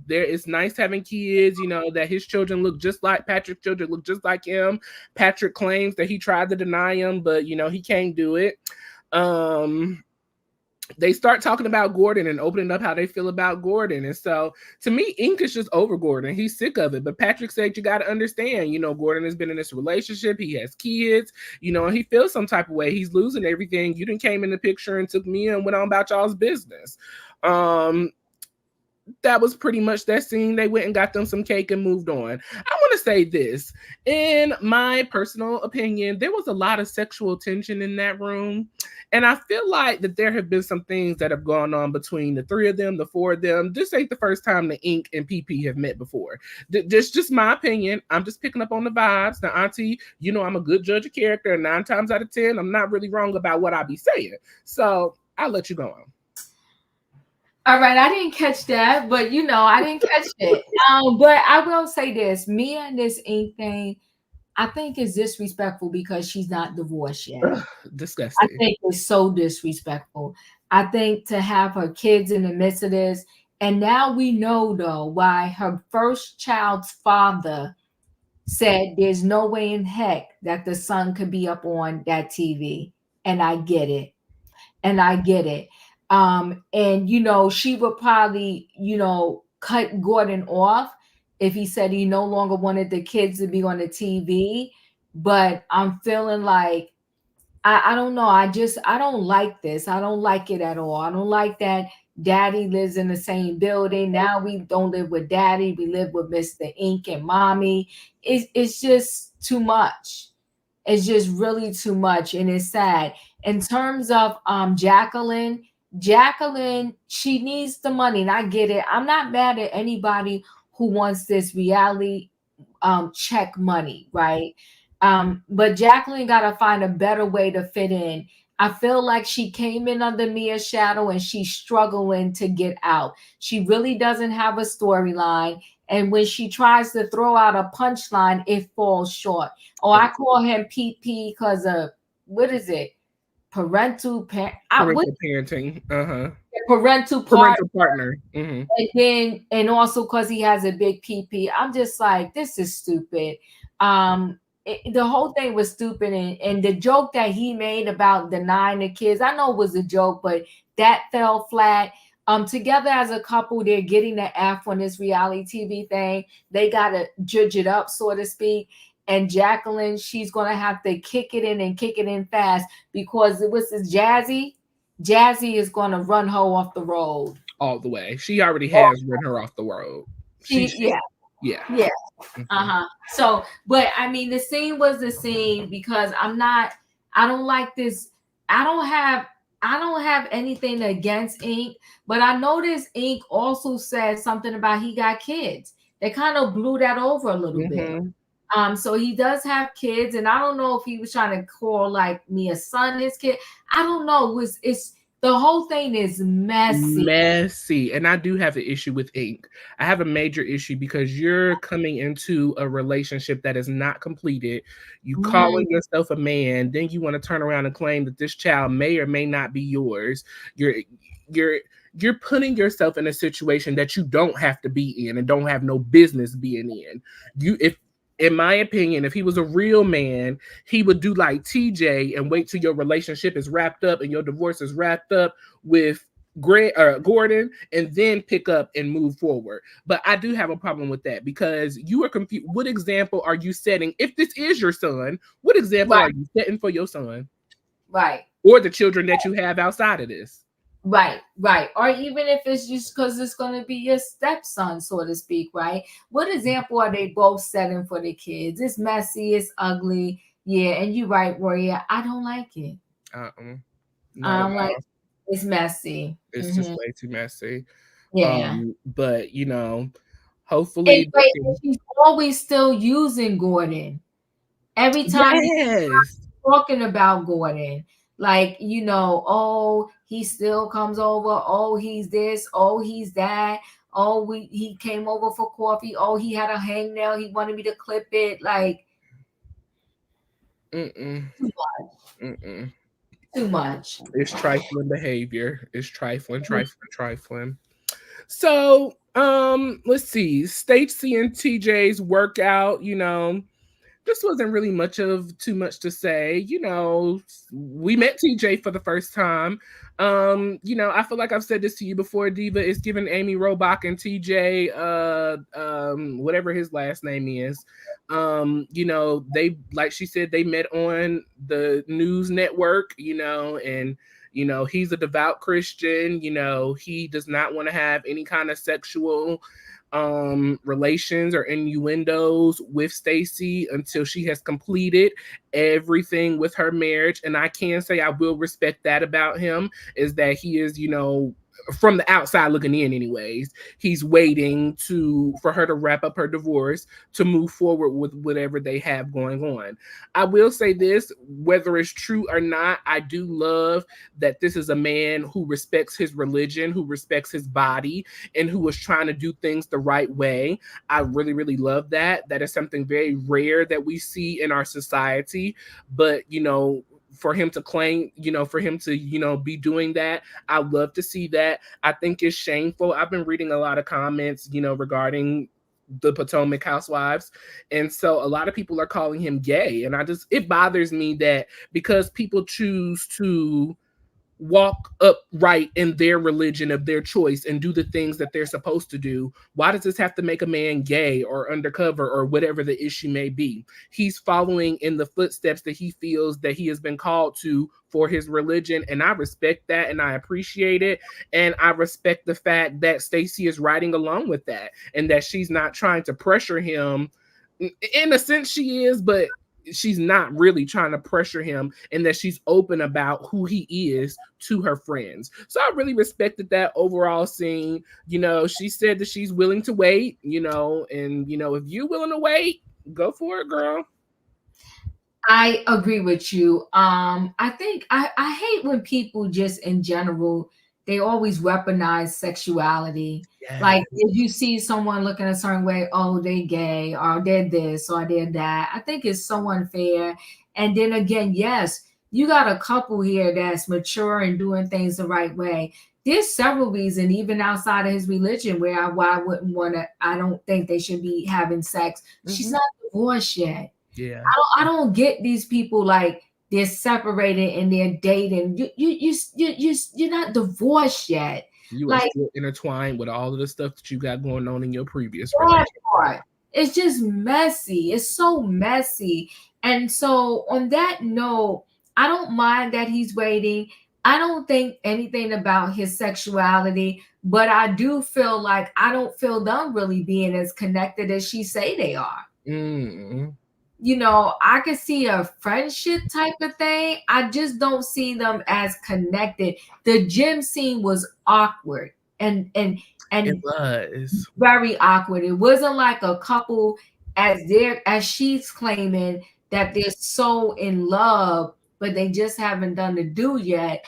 it's nice having kids, that his children look just like Patrick's children look just like him. Patrick claims that he tried to deny him, but he can't do it. they start talking about Gordon and opening up how they feel about Gordon. And so to me, Ink is just over Gordon. He's sick of it. But Patrick said, you got to understand, Gordon has been in this relationship. He has kids, and he feels some type of way. He's losing everything. You didn't came in the picture and took me and went on about y'all's business. That was pretty much that scene. They went and got them some cake and moved on. I want to say this. In my personal opinion, there was a lot of sexual tension in that room. And I feel like that there have been some things that have gone on between the three of them, the four of them. This ain't the first time the Ink and PP have met before. This just my opinion. I'm just picking up on the vibes. Now, Auntie, I'm a good judge of character. And 9 times out of 10, I'm not really wrong about what I be saying. So I'll let you go on. All right, I didn't catch that, but I didn't catch it. But I will say this: me and this Ink thing, I think is disrespectful because she's not divorced yet. Ugh, I disgusting. think it's so disrespectful. I think to have her kids in the midst of this, and now we know though why her first child's father said there's no way in heck that the son could be up on that TV, and I get it. And I get it. And she would probably, cut Gordon off if he said he no longer wanted the kids to be on the TV. But I'm feeling like I don't know. I don't like this. I don't like it at all. I don't like that daddy lives in the same building. Now we don't live with daddy. We live with Mr. Ink and mommy. It's just too much. It's just really too much, and it's sad. In terms of Jacqueline, she needs the money, and I get it. I'm not mad at anybody who wants this reality check money, right? But Jacqueline got to find a better way to fit in. I feel like she came in under Mia's shadow and she's struggling to get out. She really doesn't have a storyline. And when she tries to throw out a punchline, it falls short. Oh, I call him PP because of, what is it? Parental Parenting. parental Partner. Mm-hmm. And also because he has a big PP. I'm just like, this is stupid. The whole thing was stupid, and the joke that he made about denying the kids, I know it was a joke, but that fell flat. Together as a couple, they're getting the F on this reality TV thing. They gotta judge it up, so to speak. And Jacqueline, she's gonna have to kick it in and kick it in fast because it was this Jazzy. Jazzy is gonna run her off the road all the way. She already has run her off the road. Yeah. Mm-hmm. So, but I mean, the scene was the scene because I don't like this. I don't have anything against Ink, but I noticed Ink also said something about he got kids. They kind of blew that over a little bit. So he does have kids, and I don't know if he was trying to call like me a son, his kid. I don't know. It's the whole thing is messy. And I do have an issue with Ink. I have a major issue because you're coming into a relationship that is not completed. You calling yourself a man, then you want to turn around and claim that this child may or may not be yours. You're putting yourself in a situation that you don't have to be in and don't have no business being in. In my opinion, if he was a real man, he would do like TJ and wait till your relationship is wrapped up and your divorce is wrapped up with Gordon, and then pick up and move forward. But I do have a problem with that because you are confused. What example are you setting? If this is your son, what example are you setting for your son? Right. Or the children that you have outside of this? Right. Or even if it's just because it's going to be your stepson, so to speak, right? What example are they both setting for the kids? It's messy, it's ugly. Yeah, and you're right, Warrior. I don't like it. It's messy. It's just way too messy. Yeah. But hopefully she's always still using Gordon. Every time he's talking about Gordon. Like, oh, he still comes over. Oh, he's this. Oh, he's that. Oh, he came over for coffee. Oh, he had a hangnail. He wanted me to clip it. Like, too much. It's trifling behavior. It's trifling. So, let's see. Stacy and TJ's workout, this wasn't really too much to say. We met TJ for the first time. I feel like I've said this to you before, Diva. It's given Amy Robach and TJ, whatever his last name is. They, like she said, they met on the news network, and he's a devout Christian. He does not want to have any kind of sexual relations or innuendos with Stacy until she has completed everything with her marriage. And I can say I will respect that about him, is that he is, from the outside looking in anyways, he's waiting for her to wrap up her divorce to move forward with whatever they have going on. I will say this, whether it's true or not, I do love that this is a man who respects his religion, who respects his body, and who is trying to do things the right way. I really, really love that. That is something very rare that we see in our society. But, for him to claim, for him to, be doing that, I love to see that. I think it's shameful. I've been reading a lot of comments, regarding the Potomac Housewives. And so a lot of people are calling him gay. And it bothers me that because people choose to walk upright in their religion of their choice and do the things that they're supposed to do, why does this have to make a man gay or undercover or whatever the issue may be? He's following in the footsteps that he feels that he has been called to for his religion, and I respect that and I appreciate it. And I respect the fact that Stacy is riding along with that and that she's not trying to pressure him. In a sense she is, but she's not really trying to pressure him, and that she's open about who he is to her friends. So I really respected that overall scene. She said that she's willing to wait, and if you're willing to wait, go for it, girl. I agree with you. I think I hate when people just in general, they always weaponize sexuality. Yes. Like if you see someone looking a certain way, oh, they gay or they're this or they're that. I think it's so unfair. And then again, yes, you got a couple here that's mature and doing things the right way. There's several reasons, even outside of his religion, why I wouldn't want to. I don't think they should be having sex. She's not divorced yet. Yeah. I don't get these people like they're separated and they're dating. You're not divorced yet. You are still intertwined with all of the stuff that you got going on in your previous relationship. It's just messy. It's so messy. And so on that note, I don't mind that he's waiting. I don't think anything about his sexuality, but I do feel like I don't feel them really being as connected as she say they are. Mm-hmm. I could see a friendship type of thing. I just don't see them as connected. The gym scene was awkward and it was very awkward. It wasn't like a couple as she's claiming that they're so in love, but they just haven't done the do yet.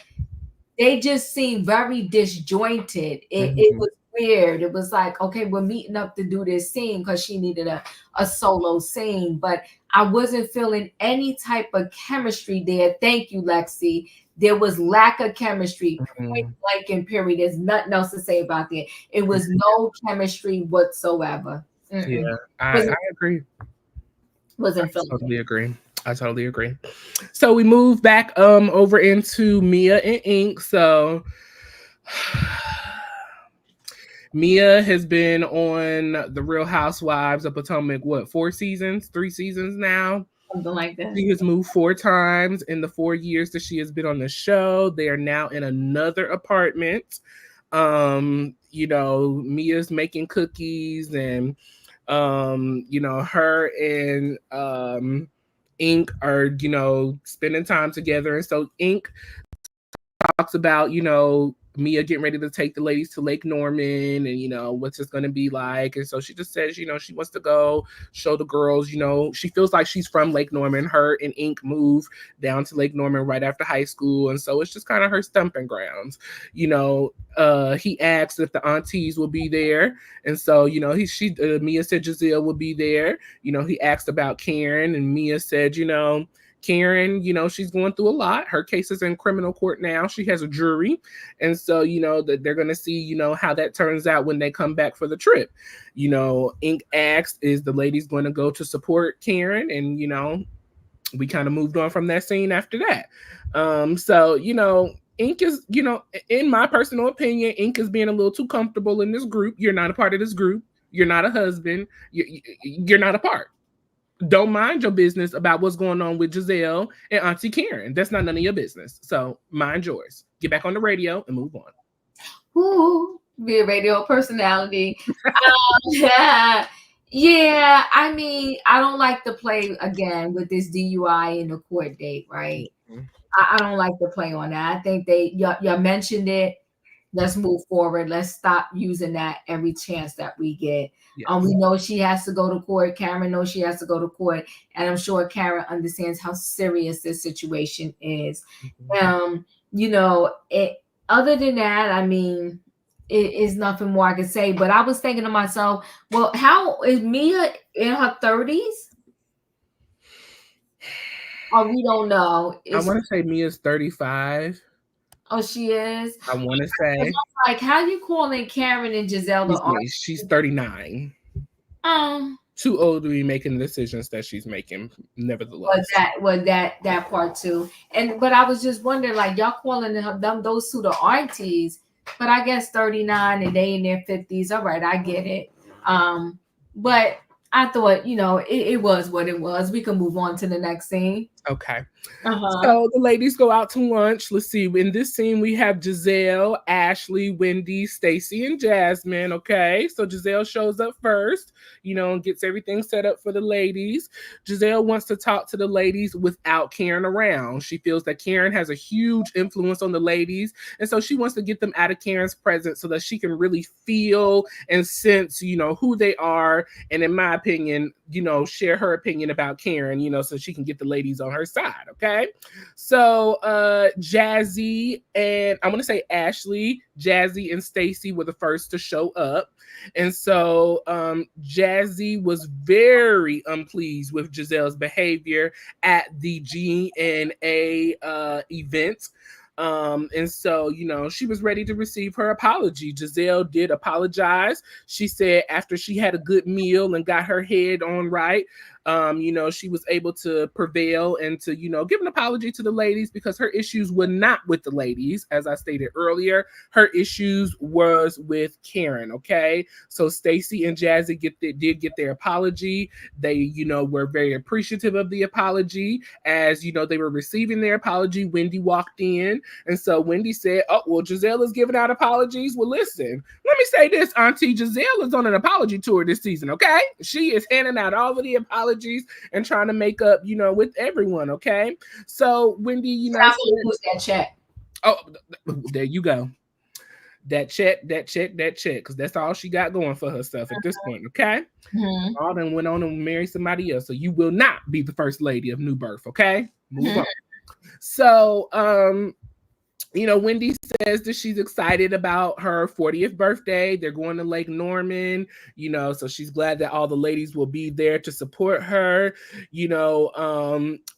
They just seem very disjointed. It was weird. It was like, okay, we're meeting up to do this scene because she needed a solo scene, but I wasn't feeling any type of chemistry there. Thank you, Lexi. There was lack of chemistry, point blank and period. There's nothing else to say about that. It was no chemistry whatsoever. Yeah, I agree. Wasn't feeling. I totally agree. So we move back over into Mia and Ink. So Mia has been on The Real Housewives of Potomac, 3 seasons now? Something like that. She has moved 4 times in the 4 years that she has been on the show. They are now in another apartment. Mia's making cookies, and her and Ink are, spending time together. And so Ink talks about, Mia getting ready to take the ladies to Lake Norman and, what's it's going to be like. And so she just says, she wants to go show the girls, she feels like she's from Lake Norman. Her and Ink moved down to Lake Norman right after high school. And so it's just kind of her stomping grounds. He asked if the aunties will be there. And so, Mia said Jazelle will be there. He asked about Karen, and Mia said, Karen, she's going through a lot. Her case is in criminal court now. She has a jury. And so, that they're going to see, how that turns out when they come back for the trip. Ink asked, is the ladies going to go to support Karen? And, we kind of moved on from that scene after that. So, Ink is, in my personal opinion, Ink is being a little too comfortable in this group. You're not a part of this group. You're not a husband. You're not a part. Don't mind your business about what's going on with Gizelle and Auntie Karen. That's not none of your business. So mind yours. Get back on the radio and move on. Ooh, be a radio personality. Yeah. Yeah, I mean, I don't like to play again with this DUI in the court date, right? Mm-hmm. I don't like to play on that. I think y'all mentioned it. Let's move forward. Let's stop using that every chance that we get. Yes. We know she has to go to court. Karen knows she has to go to court, and I'm sure Karen understands how serious this situation is. Mm-hmm. Other than that, I mean, it is nothing more I can say. But I was thinking to myself, well, how is Mia in her 30s? Oh, we don't know. I want to say Mia's 35. Oh, she is? I want to say. Like, how you calling Karen and Gizelle? She's 39. Too old to be making the decisions that she's making, nevertheless. That part too. But I was just wondering, like, y'all calling them those two the aunties, but I guess 39 and they in their 50s. All right, I get it. But I thought, it was what it was. We can move on to the next scene. Okay. So the ladies go out to lunch. Let's see. In this scene, we have Gizelle, Ashley, Wendy, Stacey, and Jasmine. Okay. So Gizelle shows up first, and gets everything set up for the ladies. Gizelle wants to talk to the ladies without Karen around. She feels that Karen has a huge influence on the ladies. And so she wants to get them out of Karen's presence so that she can really feel and sense, who they are. And in my opinion, share her opinion about Karen, so she can get the ladies on her side. Okay. So Jazzy and I want to say Ashley, Jazzy, and Stacey were the first to show up. And so Jazzy was very unpleased with Gizelle's behavior at the GNA event. And so, she was ready to receive her apology. Gizelle did apologize. She said after she had a good meal and got her head on right, she was able to prevail and to, give an apology to the ladies because her issues were not with the ladies. As I stated earlier, her issues was with Karen. Okay. So Stacey and Jazzy did get their apology. They, were very appreciative of the apology. As, they were receiving their apology, Wendy walked in. And so Wendy said, oh, well, Gizelle is giving out apologies. Well, listen, let me say this, Auntie. Gizelle is on an apology tour this season. Okay. She is handing out all of the apologies and trying to make up, with everyone. Okay. So Wendy, that check. Oh, there you go. That check, because that's all she got going for herself at this point. Okay. Mm-hmm. All then went on and marry somebody else. So you will not be the first lady of New Birth. Okay. Move on. So, Wendy says that she's excited about her 40th birthday. They're going to Lake Norman, so she's glad that all the ladies will be there to support her.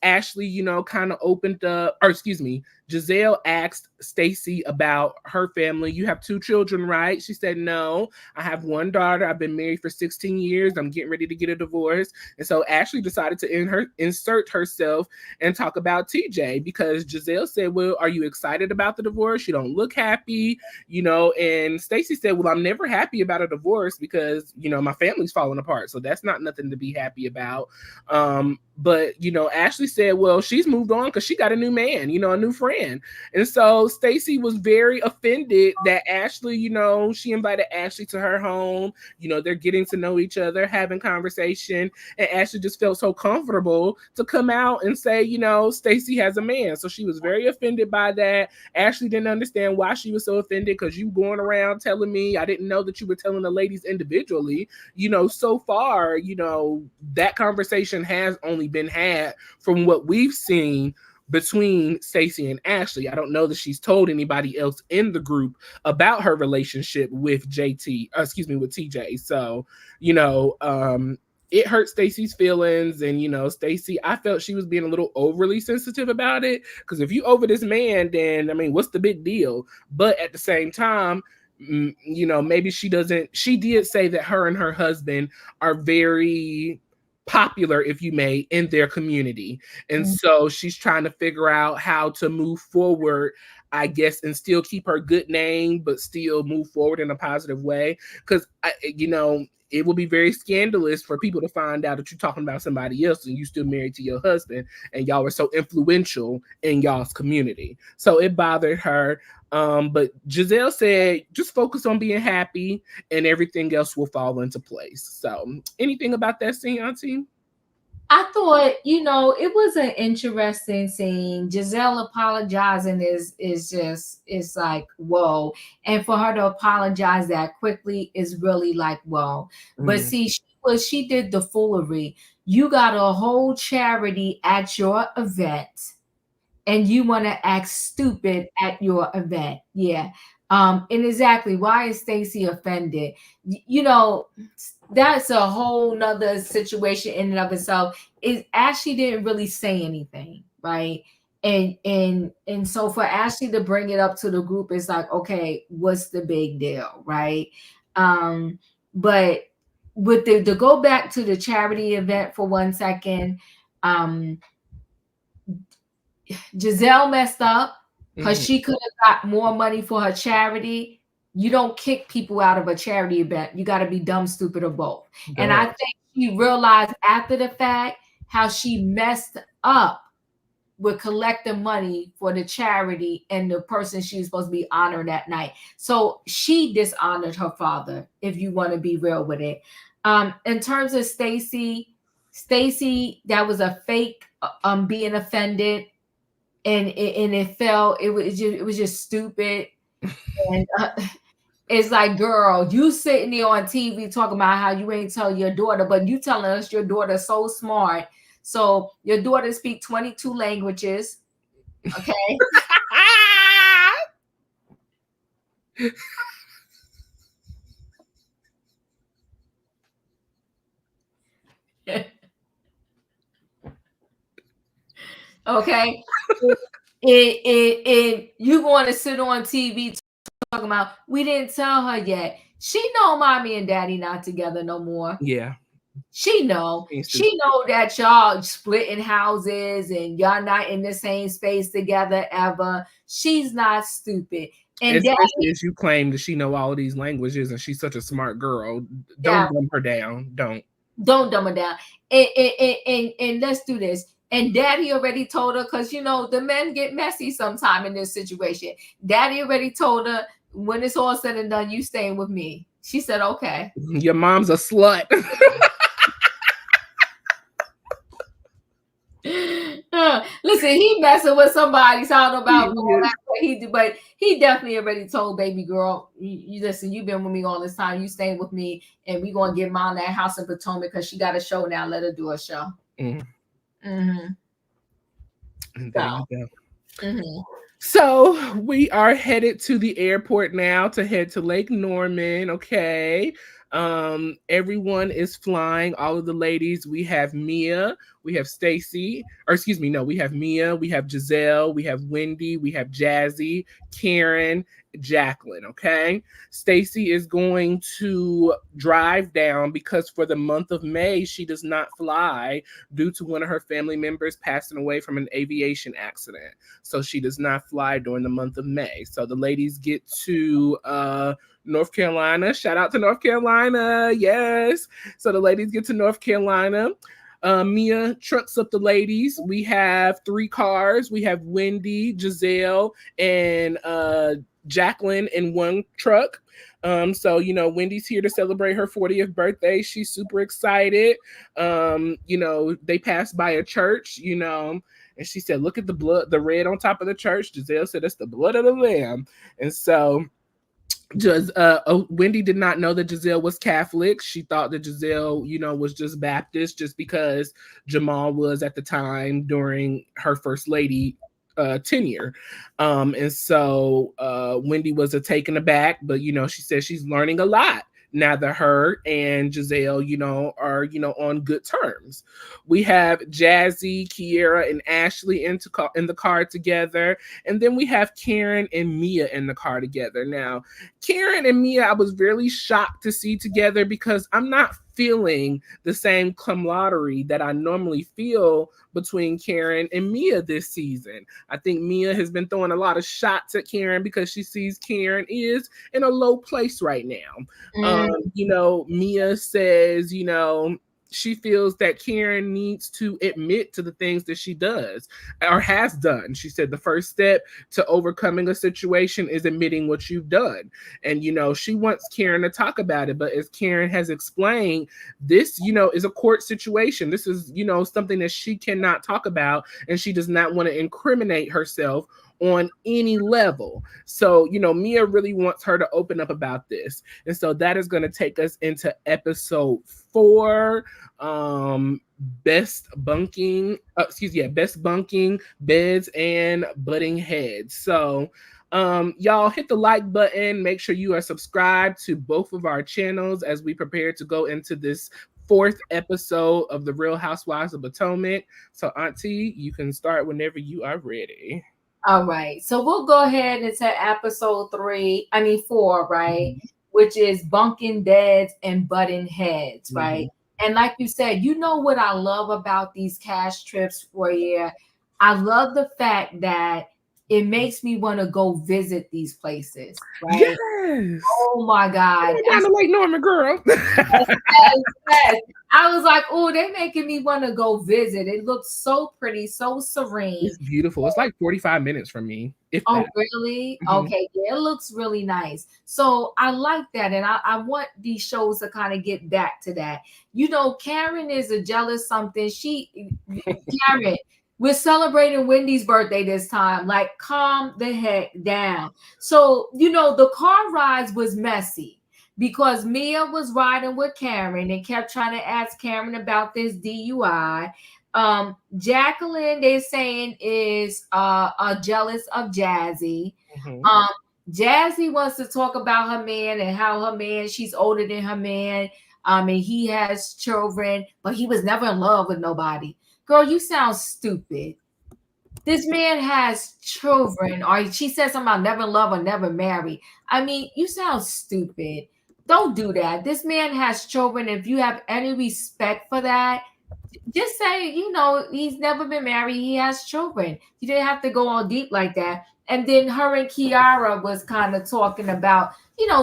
Ashley, kind of opened up, or excuse me, Gizelle asked Stacey about her family. You have 2 children, right? She said, no, I have 1 daughter. I've been married for 16 years. I'm getting ready to get a divorce. And so Ashley decided to insert herself and talk about TJ because Gizelle said, well, are you excited about the divorce? You don't look happy, and Stacey said, well, I'm never happy about a divorce because, my family's falling apart. So that's not nothing to be happy about. But, Ashley said, well, she's moved on because she got a new man, a new friend. And so Stacey was very offended that Ashley, she invited Ashley to her home. They're getting to know each other, having conversation. And Ashley just felt so comfortable to come out and say, Stacey has a man. So she was very offended by that. Ashley didn't understand why she was so offended because you going around telling me, I didn't know that you were telling the ladies individually. So far, that conversation has only been had from what we've seen between Stacey and Ashley. I don't know that she's told anybody else in the group about her relationship with with TJ. So, it hurt Stacy's feelings. And, you know, Stacy, I felt she was being a little overly sensitive about it. Because if you over this man, then, I mean, what's the big deal? But at the same time, you know, maybe she did say that her and her husband are very popular, if you may, in their community. And so she's trying to figure out how to move forward, I guess, and still keep her good name, but still move forward in a positive way. Because, you know, it will be very scandalous for people to find out that you're talking about somebody else and you still married to your husband and y'all were so influential in y'all's community. So it bothered her. But Gizelle said, just focus on being happy and everything else will fall into place. So anything about that scene, Auntie? I thought, you know, it was an interesting scene. Gizelle apologizing is just, it's like, whoa. And for her to apologize that quickly is really like, whoa. But see, she did the foolery. You got a whole charity at your event and you want to act stupid at your event. Yeah. And exactly, why is Stacy offended? You know, that's a whole nother situation in and of itself. It Ashley didn't really say anything, right? And so for Ashley to bring it up to the group, it's like, okay, what's the big deal, right? But with the to go back to the charity event for 1 second, Gizelle messed up because she could have got more money for her charity. You don't kick people out of a charity event. You got to be dumb, stupid, or both. And I think she realized after the fact how she messed up with collecting money for the charity and the person she was supposed to be honoring that night. So she dishonored her father, if you want to be real with it. In terms of Stacy, that was a fake being offended. And it was just stupid. And it's like, girl, you sitting there on TV talking about how you ain't tell your daughter, but you telling us your daughter's so smart. So your daughter speak 22 languages. Okay. Okay. And you going to sit on TV talking about, we didn't tell her yet. She know mommy and daddy not together no more. Yeah. She know that y'all splitting houses and y'all not in the same space together ever. She's not stupid. And especially as you claim that she know all of these languages and she's such a smart girl. Don't dumb her down. Don't dumb her down. And let's do this. And daddy already told her, because you know the men get messy sometime in this situation. Daddy already told her, when it's all said and done, you staying with me. She said, okay. Your mom's a slut. Listen, he messing with somebody, so I don't know about all that what he do, but he definitely already told baby girl, you listen, you've been with me all this time, you staying with me, and we gonna get mom that house in Potomac because she got a show now. Let her do a show. And there you go. So we are headed to the airport now to head to Lake Norman. Okay. Everyone is flying, all of the ladies. We have Mia, we have Stacy, or excuse me, no, we have Mia, we have Jazelle, we have Wendy, we have Jazzy, Karen, Jacqueline. Okay. Stacy is going to drive down because for the month of May, she does not fly due to one of her family members passing away from an aviation accident. So she does not fly during the month of May. So the ladies get to North Carolina. Shout out to North Carolina. Yes. So the ladies get to North Carolina. Mia trucks up the ladies. We have 3 cars. We have Wendy, Jazelle, and Jacqueline in one truck. So, you know, Wendy's here to celebrate her 40th birthday. She's super excited. You know, they passed by a church, you know, and she said, look at the blood, the red on top of the church. Jazelle said, that's the blood of the lamb. And so Wendy did not know that Jazelle was Catholic. She thought that Jazelle, you know, was just Baptist just because Jamal was at the time during her first lady tenure. And so Wendy was taken aback, but you know, she said she's learning a lot neither her and Gizelle, are, on good terms. We have Jazzy, Kiera, and Ashley in the car together. And then we have Karen and Mia in the car together. Now, Karen and Mia, I was really shocked to see together because I'm not feeling the same camaraderie that I normally feel between Karen and Mia this season. I think Mia has been throwing a lot of shots at Karen because she sees Karen is in a low place right now. Mia says, she feels that Karen needs to admit to the things that she does or has done. She said the first step to overcoming a situation is admitting what you've done. And, she wants Karen to talk about it. But as Karen has explained, this, is a court situation. This is, something that she cannot talk about. And she does not want to incriminate herself on any level. So, Mia really wants her to open up about this. And so that is going to take us into episode 4, best bunking, beds and butting heads. So y'all hit the like button, make sure you are subscribed to both of our channels as we prepare to go into this 4th episode of the Real Housewives of Potomac. So Auntie, you can start whenever you are ready. All right, so we'll go ahead into episode 4, right? Mm-hmm. Which is bunking beds and butting heads, right? Mm-hmm. And like you said, what I love about these cash trips, ROYAIRE? I love the fact that it makes me want to go visit these places, right? Yes. Oh my God. I kind of like Norman, girl. yes. I was like, oh, they're making me want to go visit. It looks so pretty, so serene. It's beautiful. It's like 45 minutes from me. Oh, really? Mm-hmm. Okay. Yeah, it looks really nice. So I like that. And I want these shows to kind of get back to that. Karen is a jealous something. Karen, we're celebrating Wendy's birthday this time. Like, calm the heck down. So, the car rides was messy because Mia was riding with Karen and kept trying to ask Karen about this DUI. Jacqueline, they're saying, is jealous of Jazzy. Mm-hmm. Jazzy wants to talk about her man and how her man, she's older than her man. And he has children, but he was never in love with nobody. Girl, you sound stupid. This man has children, or she said something about never love or never marry. I mean, you sound stupid. Don't do that. This man has children. If you have any respect for that, just say, he's never been married. He has children. You didn't have to go all deep like that. And then her and Kiara was kind of talking about,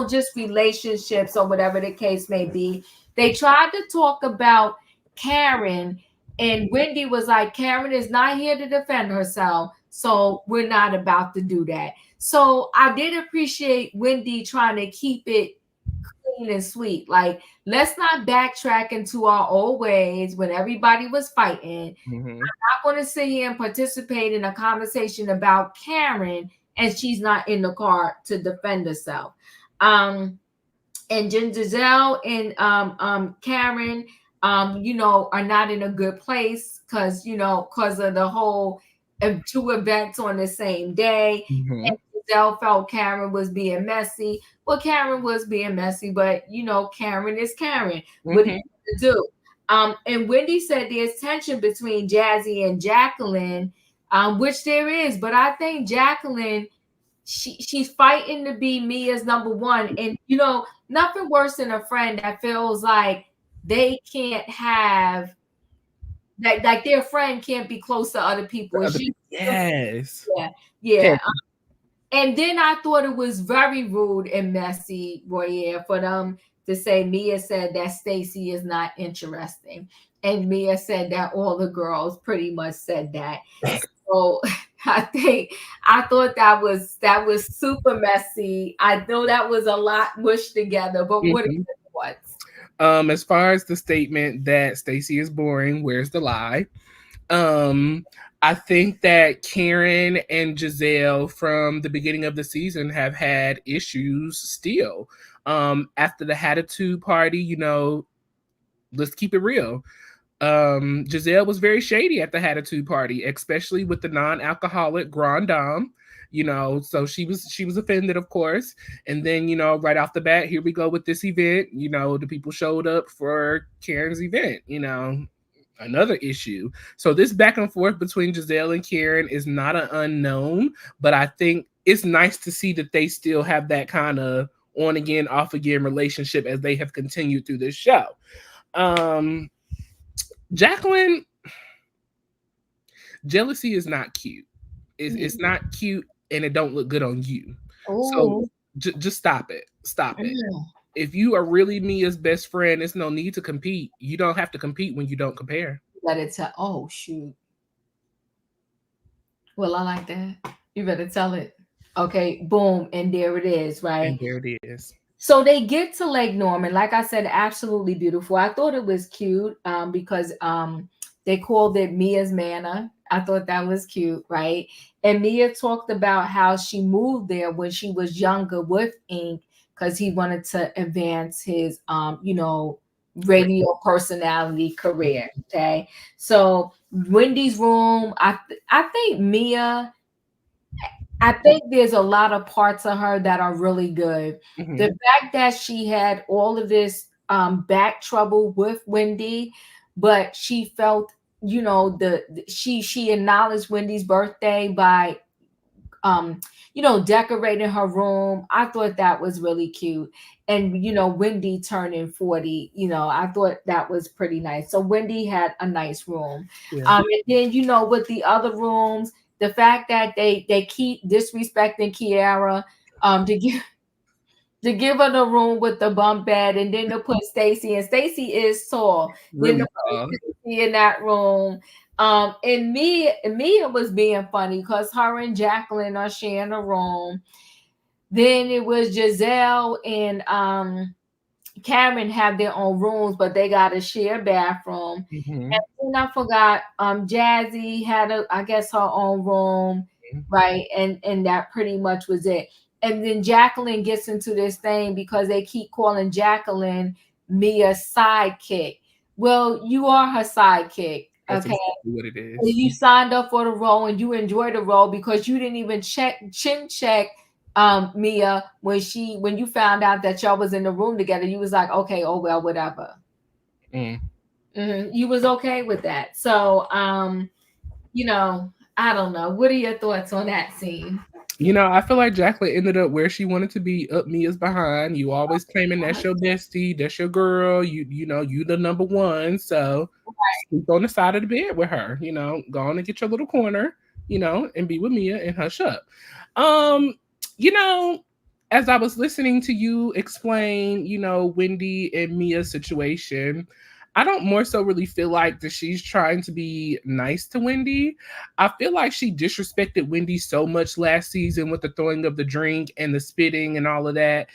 just relationships or whatever the case may be. They tried to talk about Karen, and Wendy was like, Karen is not here to defend herself, so we're not about to do that. So I did appreciate Wendy trying to keep it clean and sweet. Like, let's not backtrack into our old ways when everybody was fighting. Mm-hmm. I'm not going to sit here and participate in a conversation about Karen and she's not in the car to defend herself. And Gizelle and Karen, are not in a good place because of the whole 2 events on the same day. Mm-hmm. And Gizelle felt Karen was being messy. Well, Karen was being messy, but Karen is Karen. Mm-hmm. What do you do? And Wendy said there's tension between Jazzy and Jacqueline, which there is, but I think Jacqueline, she's fighting to be Mia's number one. And nothing worse than a friend that feels like they can't have like their friend can't be close to other people. Yes. Yeah. And then I thought it was very rude and messy, ROYAIRE, for them to say Mia said that Stacy is not interesting. And Mia said that all the girls pretty much said that. So I thought that was super messy. I know that was a lot mushed together, but what are your thoughts? As far as the statement that Stacy is boring, where's the lie? I think that Karen and Gizelle from the beginning of the season have had issues still. After the Hatitude party, let's keep it real. Gizelle was very shady at the Hatitude party, especially with the non-alcoholic Grand Dame. So she was offended, of course. And then, right off the bat, here we go with this event. The people showed up for Karen's event, another issue. So this back and forth between Gizelle and Karen is not an unknown, but I think it's nice to see that they still have that kind of on again, off again relationship as they have continued through this show. Jacqueline, jealousy is not cute. It's not cute, and it don't look good on you. So just stop it. Stop it. If you are really Mia's best friend, there's no need to compete. You don't have to compete when you don't compare. Oh shoot. Well, I like that. You better tell it. Okay, boom, and there it is, right? And there it is. So they get to Lake Norman. Like I said, absolutely beautiful. I thought it was cute because they called it Mia's Manor. I thought that was cute, right? And Mia talked about how she moved there when she was younger with Ink because he wanted to advance his, radio personality career. Okay, so Wendy's room. I think Mia. I think there's a lot of parts of her that are really good. Mm-hmm. The fact that she had all of this back trouble with Wendy, but she felt, she acknowledged Wendy's birthday by decorating her room. I thought that was really cute. And Wendy turning 40, I thought that was pretty nice. So Wendy had a nice room. Yeah. And then with the other rooms, the fact that they keep disrespecting Kiera to give her the room with the bunk bed, and then to put Stacy, and Stacy is tall. Really then to tall. put Stacy in that room. And Mia was being funny because her and Jacqueline are sharing a room. Then it was Jazelle and Karen have their own rooms, but they got a shared bathroom. Mm-hmm. And then I forgot, Jazzy had I guess her own room, right? And that pretty much was it. And then Jacqueline gets into this thing because they keep calling Jacqueline Mia's sidekick. Well, you are her sidekick. That's Okay, exactly what it is. you signed up for the role and you enjoyed the role because you didn't even chin check Mia when you found out that y'all was in the room together. You was like, okay, oh well, whatever. You was okay with that. So I don't know. What are your thoughts on that scene? I feel like Jacqueline ended up where she wanted to be, up Mia's behind. You always claiming that's your bestie, that's your girl. You the number one. So sleep on the side of the bed with her. Go on and get your little corner. And be with Mia and hush up. As I was listening to you explain, Wendy and Mia's situation, I don't more so really feel like that she's trying to be nice to Wendy. I feel like she disrespected Wendy so much last season with the throwing of the drink and the spitting and all of that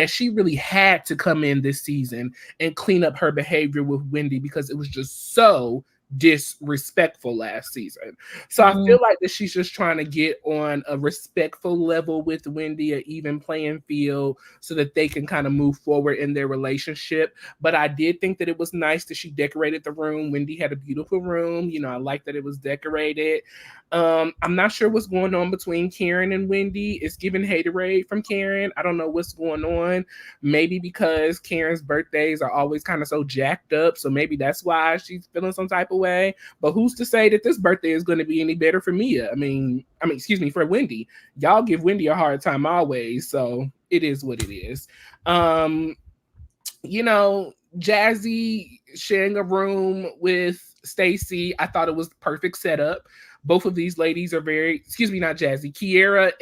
she really had to come in this season and clean up her behavior with Wendy because it was just so disrespectful last season. So I feel like that she's just trying to get on a respectful level with Wendy, an even playing field, so that they can kind of move forward in their relationship. But I did think that it was nice that she decorated the room. Wendy had a beautiful room. I like that it was decorated. I'm not sure what's going on between Karen and Wendy. It's giving haterade from Karen. I don't know what's going on. Maybe because Karen's birthdays are always kind of so jacked up. So maybe that's why she's feeling some type of way. But who's to say that this birthday is going to be any better for Mia? I mean, excuse me, for Wendy. Y'all give Wendy a hard time always. So it is what it is. Jazzy sharing a room with Stacy, I thought it was the perfect setup. Both of these ladies are not Jazzy, Kiera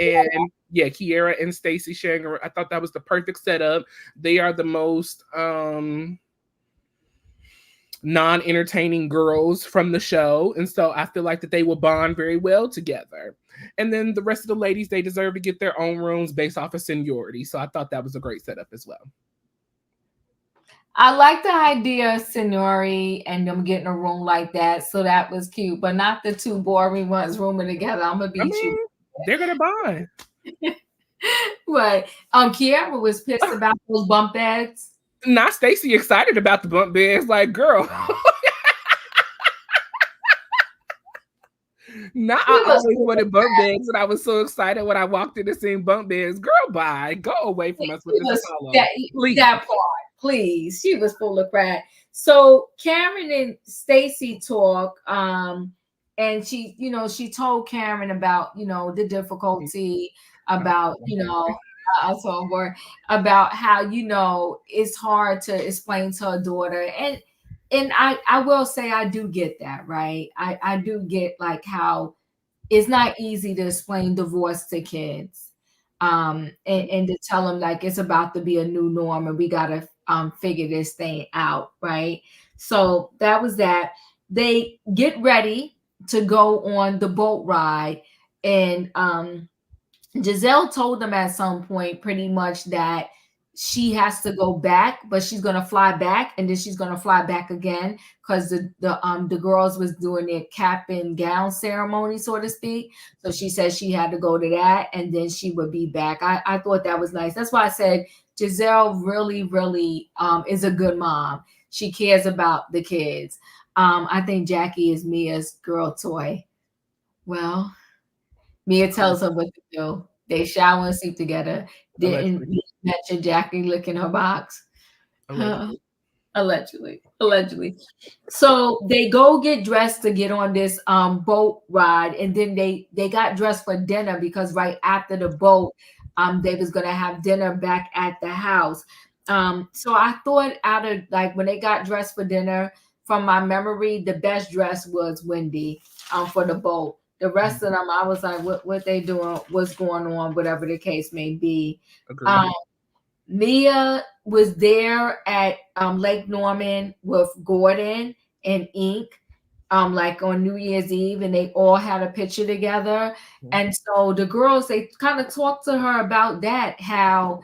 and Stacy sharing a room. I thought that was the perfect setup. They are the most non-entertaining girls from the show, and so I feel like that they will bond very well together. And then the rest of the ladies, they deserve to get their own rooms based off of seniority. So I thought that was a great setup as well. I like the idea of seniority and them getting a room like that. So that was cute, but not the two boring ones rooming together. I'm gonna beat you. They're gonna bond. Right. Kiera was pissed about those bump beds. Not Stacy excited about the bump beds. Like, girl. Not I always wanted bump bags, and I was so excited when I walked in to see bump bags. Girl, bye. Go away from us with this Apollo. That part, please. She was full of crap. So Karen and Stacy talk, and she, she told Karen about, the difficulty about, I told her about how, it's hard to explain to a daughter. And I will say I do get that, right? I do get like how it's not easy to explain divorce to kids, and to tell them like it's about to be a new norm and we gotta figure this thing out, right? So that was that. They get ready to go on the boat ride, and Gizelle told them at some point pretty much that she has to go back, but she's gonna fly back, and then she's gonna fly back again because the girls was doing their cap and gown ceremony, so to speak. So she said she had to go to that, and then she would be back. I thought that was nice. That's why I said Gizelle really, really is a good mom. She cares about the kids. I think Jackie is Mia's girl toy. Well, Mia tells her what to do. They shower and sleep together. Didn't mention Jackie licking her box. Allegedly. So they go get dressed to get on this boat ride, and then they got dressed for dinner because right after the boat, they was gonna have dinner back at the house. So I thought out of like when they got dressed for dinner, from my memory, the best dress was Wendy for the boat. The rest of them, I was like, what they doing? What's going on? Whatever the case may be. Mia was there at Lake Norman with Gordon and Ink, like on New Year's Eve, and they all had a picture together. And so the girls, they kind of talked to her about that, how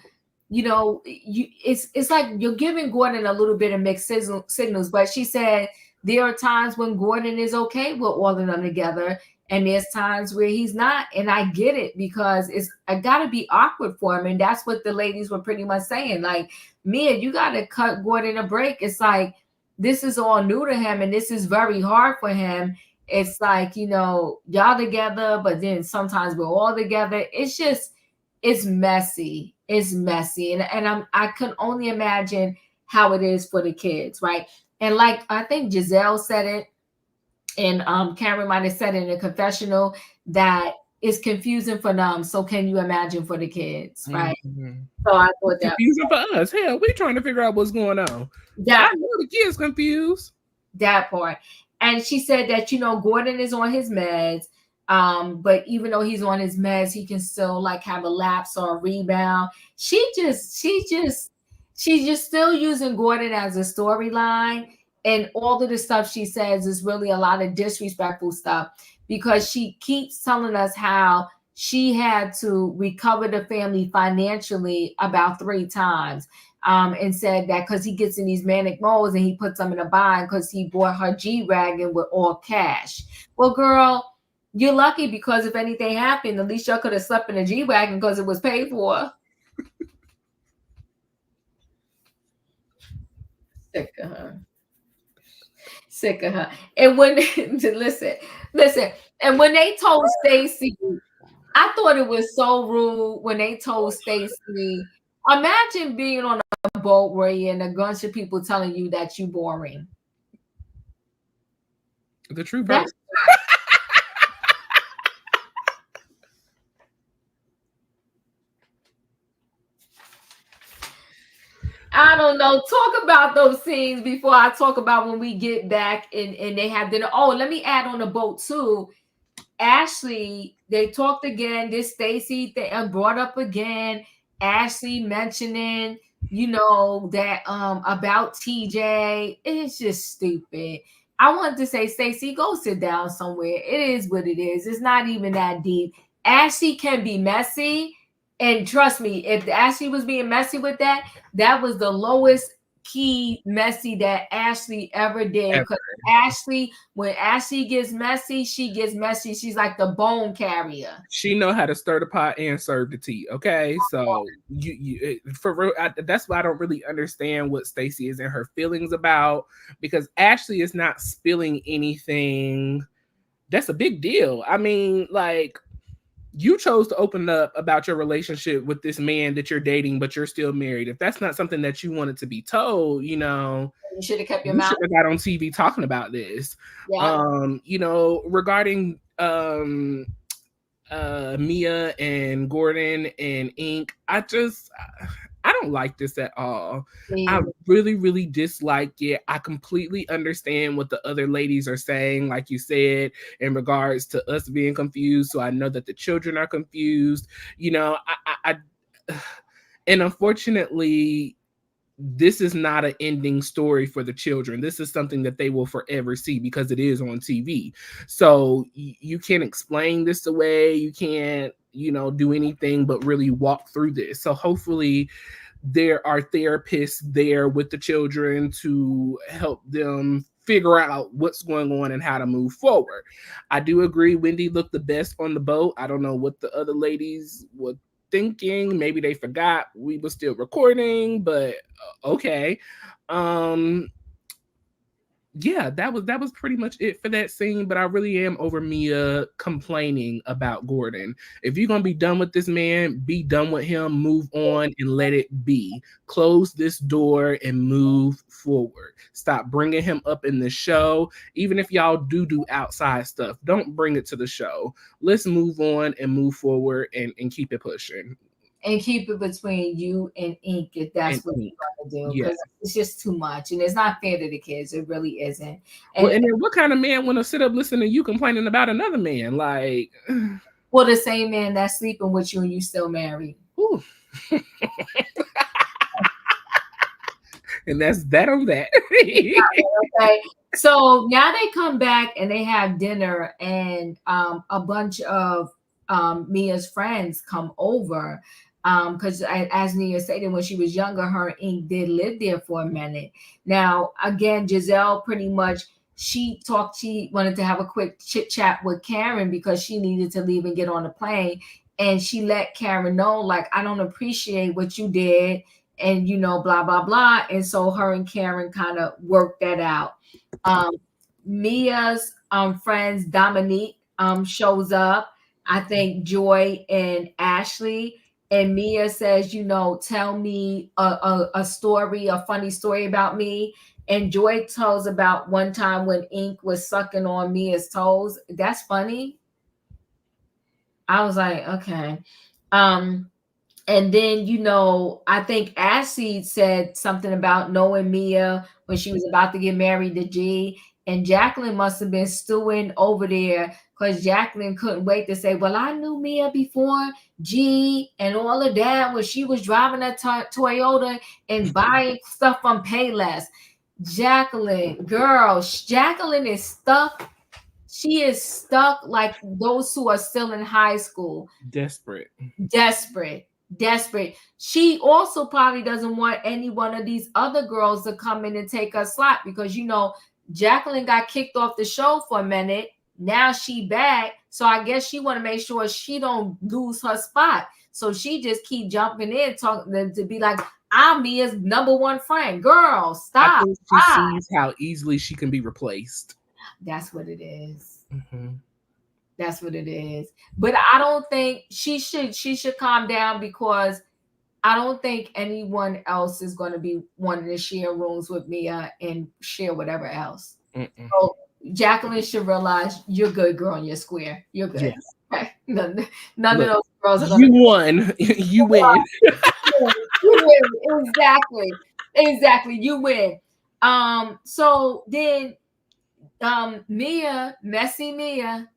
it's like you're giving Gordon a little bit of mixed signals, but she said there are times when Gordon is okay with all of them together, and there's times where he's not. And I get it because I gotta be awkward for him. And that's what the ladies were pretty much saying. Like, Mia, you gotta cut Gordon a break. It's like this is all new to him, and this is very hard for him. It's like, y'all together, but then sometimes we're all together. It's messy. It's messy. And I can only imagine how it is for the kids, right? And like I think Jazelle said it, and Cameron might have said it in a confessional, that it's confusing for them. So can you imagine for the kids, right? So I thought that confusing for us. Hell, we're trying to figure out what's going on. I know the kids confused. That part. And she said that Gordon is on his meds, but even though he's on his meds, he can still like have a lapse or a rebound. She's just still using Gordon as a storyline. And all of the stuff she says is really a lot of disrespectful stuff, because she keeps telling us how she had to recover the family financially about 3 times, and said that because he gets in these manic modes and he puts them in a bind because he bought her G-Wagon with all cash. Well, girl, you're lucky, because if anything happened, at least y'all could have slept in a G-Wagon because it was paid for. Sick of her. And when listen, and when they told Stacy, I thought it was so rude when they told Stacy, imagine being on a boat where you're in a bunch of people telling you that you're boring. The true verse. I don't know. Talk about those scenes before I talk about when we get back and they have dinner. Oh, let me add on the boat too. Ashley, they talked again. This Stacy thing brought up again. Ashley mentioning, that about TJ. It's just stupid. I wanted to say, Stacy, go sit down somewhere. It is what it is. It's not even that deep. Ashley can be messy. And trust me, if Ashley was being messy with that was the lowest key messy that Ashley ever did. Because Ashley, when Ashley gets messy, she gets messy. She's like the bone carrier. She know how to stir the pot and serve the tea. Okay, so you for real, that's why I don't really understand what Stacy is in her feelings about, because Ashley is not spilling anything that's a big deal. I mean, like, you chose to open up about your relationship with this man that you're dating, but you're still married. If that's not something that you wanted to be told, You should have kept your you mouth. should have got on TV talking about this. Yeah. Regarding Mia and Gordon and Ink, I don't like this at all. I really, really dislike it. I completely understand what the other ladies are saying, like you said, in regards to us being confused. So I know that the children are confused. And unfortunately, this is not an ending story for the children. This is something that they will forever see because it is on TV. So you can't explain this away. You can't, do anything but really walk through this. So hopefully there are therapists there with the children to help them figure out what's going on and how to move forward. I do agree Wendy looked the best on the boat. I don't know what the other ladies were thinking. Maybe they forgot we were still recording, but okay. Yeah, that was pretty much it for that scene. But I really am over Mia complaining about Gordon. If you're gonna be done with this man, be done with him, move on and let it be. Close this door and move forward. Stop bringing him up in the show. Even if y'all do outside stuff, don't bring it to the show. Let's move on and move forward and keep it pushing. And keep it between you and Ink if that's And what Ink. you're gonna do, Yeah. because it's just too much and it's not fair to the kids. It really isn't. Well, And and then what kind of man want to sit up listening to you complaining about another man? Like, for the same man that's sleeping with you and you still married. And that's that on that. Okay. So now they come back and they have dinner, and a bunch of Mia's friends come over. Because as Nia stated, when she was younger, her and Ink did live there for a minute. Now, again, Gizelle pretty much she wanted to have a quick chit chat with Karen because she needed to leave and get on the plane. And she let Karen know, like, I don't appreciate what you did, and blah blah blah. And so her and Karen kind of worked that out. um Mia's friends Dominique shows up, I think Joy and Ashley, and Mia says, tell me a story, a funny story about me. And Joy tells about one time when Ink was sucking on Mia's toes. That's funny. I was like, okay. And then, I think Ashley said something about knowing Mia when she was about to get married to G. And Jacqueline must have been stewing over there because Jacqueline couldn't wait to say, well, I knew Mia before G and all of that when she was driving a Toyota and buying stuff from Payless. Jacqueline, girl, Jacqueline is stuck. She is stuck like those who are still in high school. Desperate. Desperate. She also probably doesn't want any one of these other girls to come in and take her slot because Jacqueline got kicked off the show for a minute. Now she back, so I guess she want to make sure she don't lose her spot. So she just keep jumping in, talking to be like, I'm Mia's number one friend. Girl, stop. I think she sees how easily she can be replaced. That's what it is. Mm-hmm. That's what it is. But I don't think she should calm down because I don't think anyone else is going to be wanting to share rooms with Mia and share whatever else. Mm-mm. So Jacqueline should realize you're good, girl, and you're square. You're good. Yes. Okay. None of those girls are you won. You win. You win. Exactly. You win. So then Messy Mia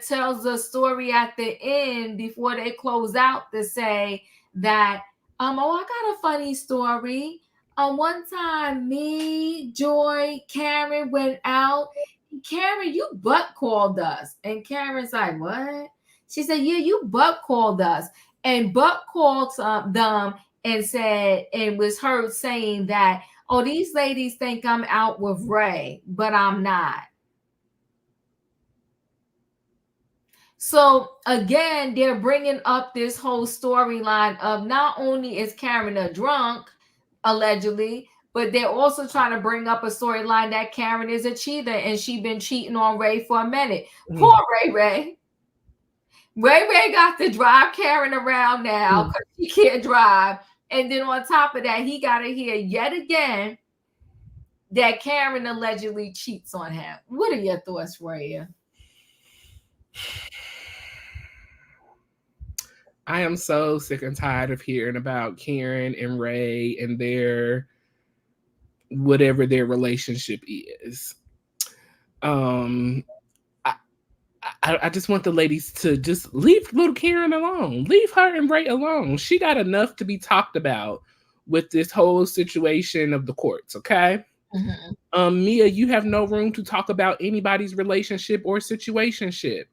tells a story at the end before they close out to say that, I got a funny story. One time me, Joy, Karen went out. Karen, you butt called us. And Karen's like, what? She said, yeah, you butt called us. And butt called them and said, and was heard saying that, oh, these ladies think I'm out with Ray, but I'm not. So again, they're bringing up this whole storyline of not only is Karen a drunk, allegedly, but they're also trying to bring up a storyline that Karen is a cheater and she been cheating on Ray for a minute. Poor Ray Ray. Ray Ray got to drive Karen around now because she can't drive. And then on top of that, he got to hear yet again that Karen allegedly cheats on him. What are your thoughts, Raya? I am so sick and tired of hearing about Karen and Ray and their whatever their relationship is. I just want the ladies to just leave little Karen alone. Leave her and Ray alone. She got enough to be talked about with this whole situation of the courts, okay? Mia, you have no room to talk about anybody's relationship or situationship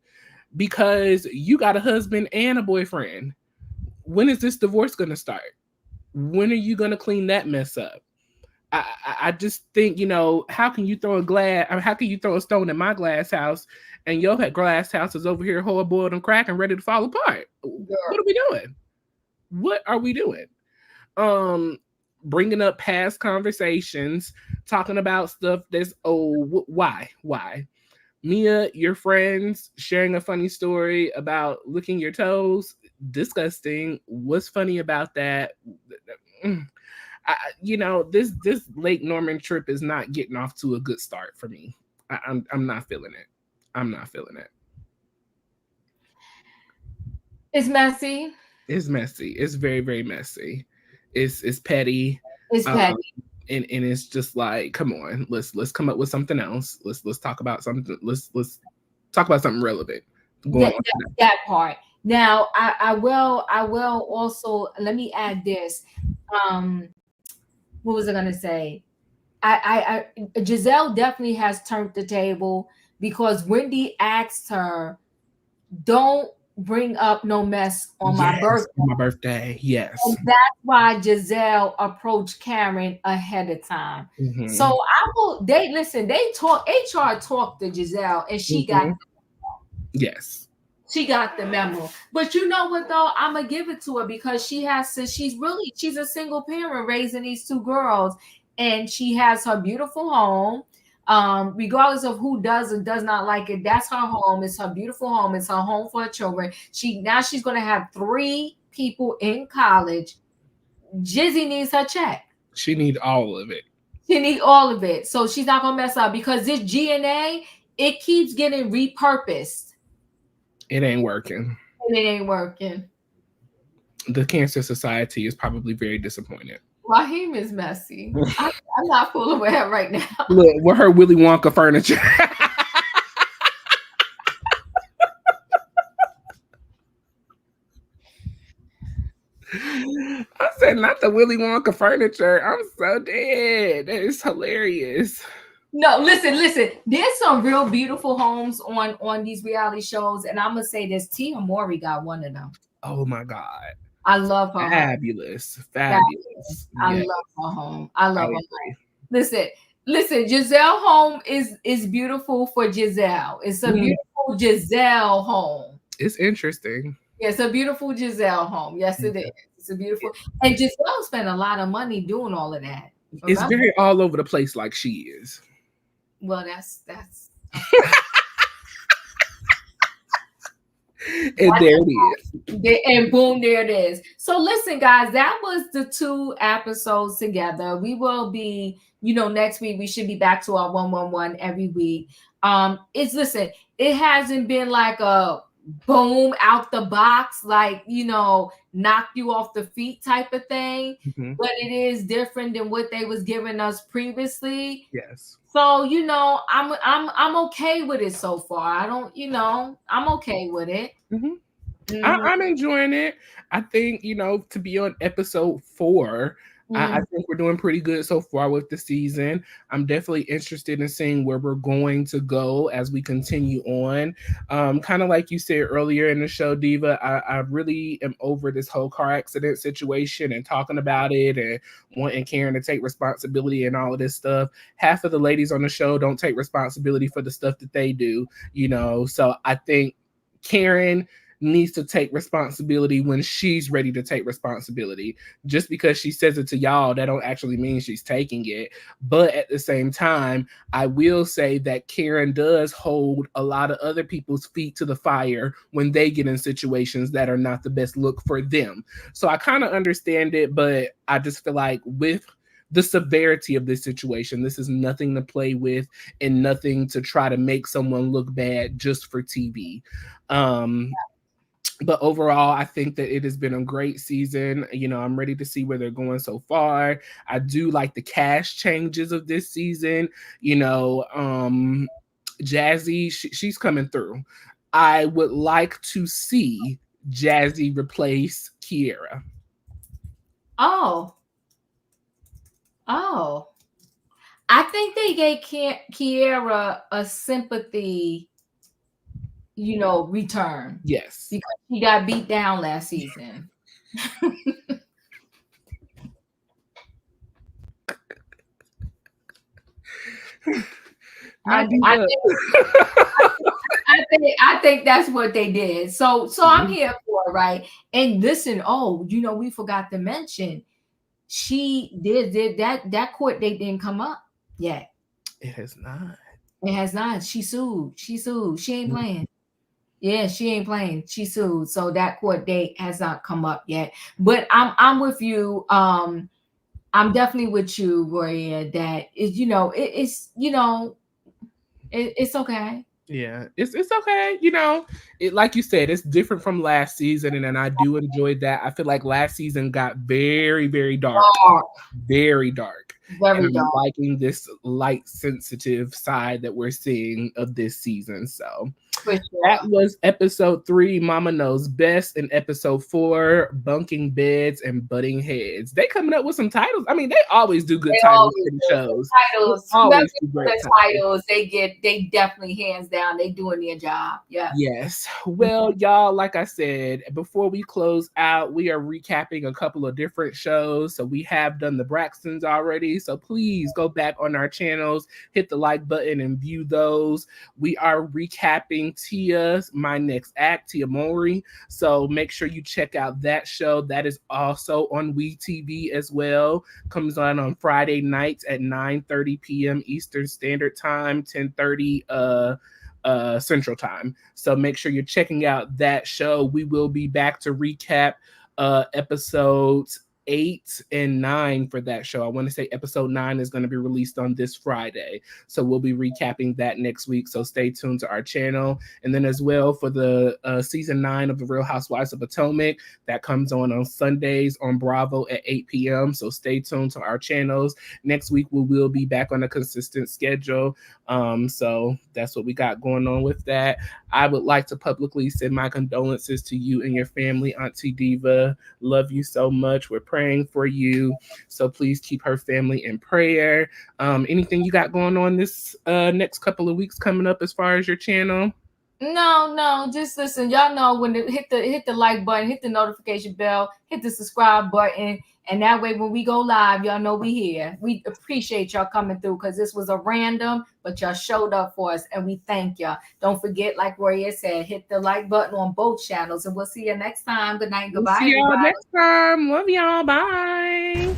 because you got a husband and a boyfriend. When is this divorce going to start? When are you going to clean that mess up? I just think, how can you throw a stone in my glass house and your glass house is over here whole boiled and cracked and ready to fall apart? What are we doing? What are we doing? Bringing up past conversations, talking about stuff that's why? Mia, your friends sharing a funny story about licking your toes, disgusting. What's funny about that? This Lake Norman trip is not getting off to a good start for me. I'm not feeling it. I'm not feeling it. It's messy. It's messy. It's very, very messy. It's petty. It's petty. And it's just like, come on, let's come up with something else. Let's talk about something. Let's talk about something relevant. That part. Now, I will also, let me add this. What was I gonna say? I Gizelle definitely has turned the table because Wendy asked her, "Don't bring up no mess on my birthday." On my birthday, yes. And that's why Jazelle approached Karen ahead of time. So they talk, HR talked to Jazelle and she got the memo. Yes. She got the memo. But you know what though? I'm gonna give it to her because she's a single parent raising these two girls, and she has her beautiful home. Regardless of who does and does not like it, that's her home. It's her beautiful home. It's her home for her children. She's gonna have 3 people in college. Jizzy needs her check. She needs all of it. She needs all of it. So she's not gonna mess up because this GNA, it keeps getting repurposed. It ain't working. And it ain't working. The Cancer Society is probably very disappointed. Raheem is messy. I'm not fooling with her right now. Look, with her Willy Wonka furniture. I said, not the Willy Wonka furniture. I'm so dead. That is hilarious. No, listen. There's some real beautiful homes on these reality shows, and I'm gonna say this: Tia Mowry got one of them. Oh my God, I love her. Fabulous. I love her home. I love her home. Listen. Jazelle home is beautiful for Jazelle. It's a beautiful Jazelle home. It's interesting. Yeah, it's a beautiful Jazelle home. Yes, it is. It's a beautiful, and Jazelle spent a lot of money doing all of that. Remember? It's very all over the place, like she is. Well, that's and there it is. And boom, there it is. So listen, guys, that was the 2 episodes together. We will be, next week we should be back to our 111 every week. It hasn't been like a boom out the box, like, knock you off the feet type of thing. But it is different than what they was giving us previously. Yes. So, I'm okay with it so far. I don't, I'm okay with it. I'm enjoying it. I think, to be on episode 4, I think we're doing pretty good so far with the season. I'm definitely interested in seeing where we're going to go as we continue on. Kind of like you said earlier in the show, Diva, I really am over this whole car accident situation and talking about it and wanting Karen to take responsibility and all of this stuff. Half of the ladies on the show don't take responsibility for the stuff that they do, So I think Karen needs to take responsibility when she's ready to take responsibility. Just because she says it to y'all, that don't actually mean she's taking it. But at the same time, I will say that Karen does hold a lot of other people's feet to the fire when they get in situations that are not the best look for them. So I kind of understand it, but I just feel like with the severity of this situation, this is nothing to play with and nothing to try to make someone look bad just for TV. But overall, I think that it has been a great season. You know, I'm ready to see where they're going so far. I do like the cast changes of this season. You know, Jazzy, she's coming through. I would like to see Jazzy replace Kiera. Oh, I think they gave Kiera a sympathy, return. Yes. Because she got beat down last season. I think that's what they did. So I'm here for it, right? And listen, we forgot to mention, she did that court date didn't come up yet. It has not. It has not. She sued. She ain't playing. Yeah, she ain't playing. She sued. So that court date has not come up yet. But I'm with you. I'm definitely with you, Roya, that it's okay. Yeah, it's okay. You know, like you said, it's different from last season, and I do enjoy that. I feel like last season got very, very dark. Very dark. Very dark. I'm liking this light sensitive side that we're seeing of this season. So that was episode 3, Mama Knows Best, and episode 4, Bunking Beds and Butting Heads. They coming up with some titles. I mean, they always do good titles for the shows. Always do great titles. They definitely hands down. They doing their job. Yeah. Yes. Well, y'all, like I said, before we close out, we are recapping a couple of different shows. So we have done the Braxtons already. So please go back on our channels, hit the like button and view those. We are recapping Tia's My Next Act, Tia Mowry. So make sure you check out that show. That is also on WeTV as well. Comes on Friday nights at 9:30 p.m. Eastern Standard Time, 10:30 Central Time. So make sure you're checking out that show. We will be back to recap episodes 8 and 9 for that show. I want to say episode 9 is going to be released on this Friday. So we'll be recapping that next week. So stay tuned to our channel. And then as well for the season 9 of The Real Housewives of Potomac, that comes on Sundays on Bravo at 8 p.m. So stay tuned to our channels. Next week, we will be back on a consistent schedule. So that's what we got going on with that. I would like to publicly send my condolences to you and your family, Auntie Diva. Love you so much. We're praying for you. So please keep her family in prayer. Anything you got going on this next couple of weeks coming up as far as your channel? No, just listen. Y'all know when to hit the like button, hit the notification bell, hit the subscribe button, and that way when we go live, y'all know we here. We appreciate y'all coming through because this was a random, but y'all showed up for us, and we thank y'all. Don't forget, like Roya said, hit the like button on both channels, and we'll see you next time. Good night, goodbye. See y'all next time. Love y'all. Bye.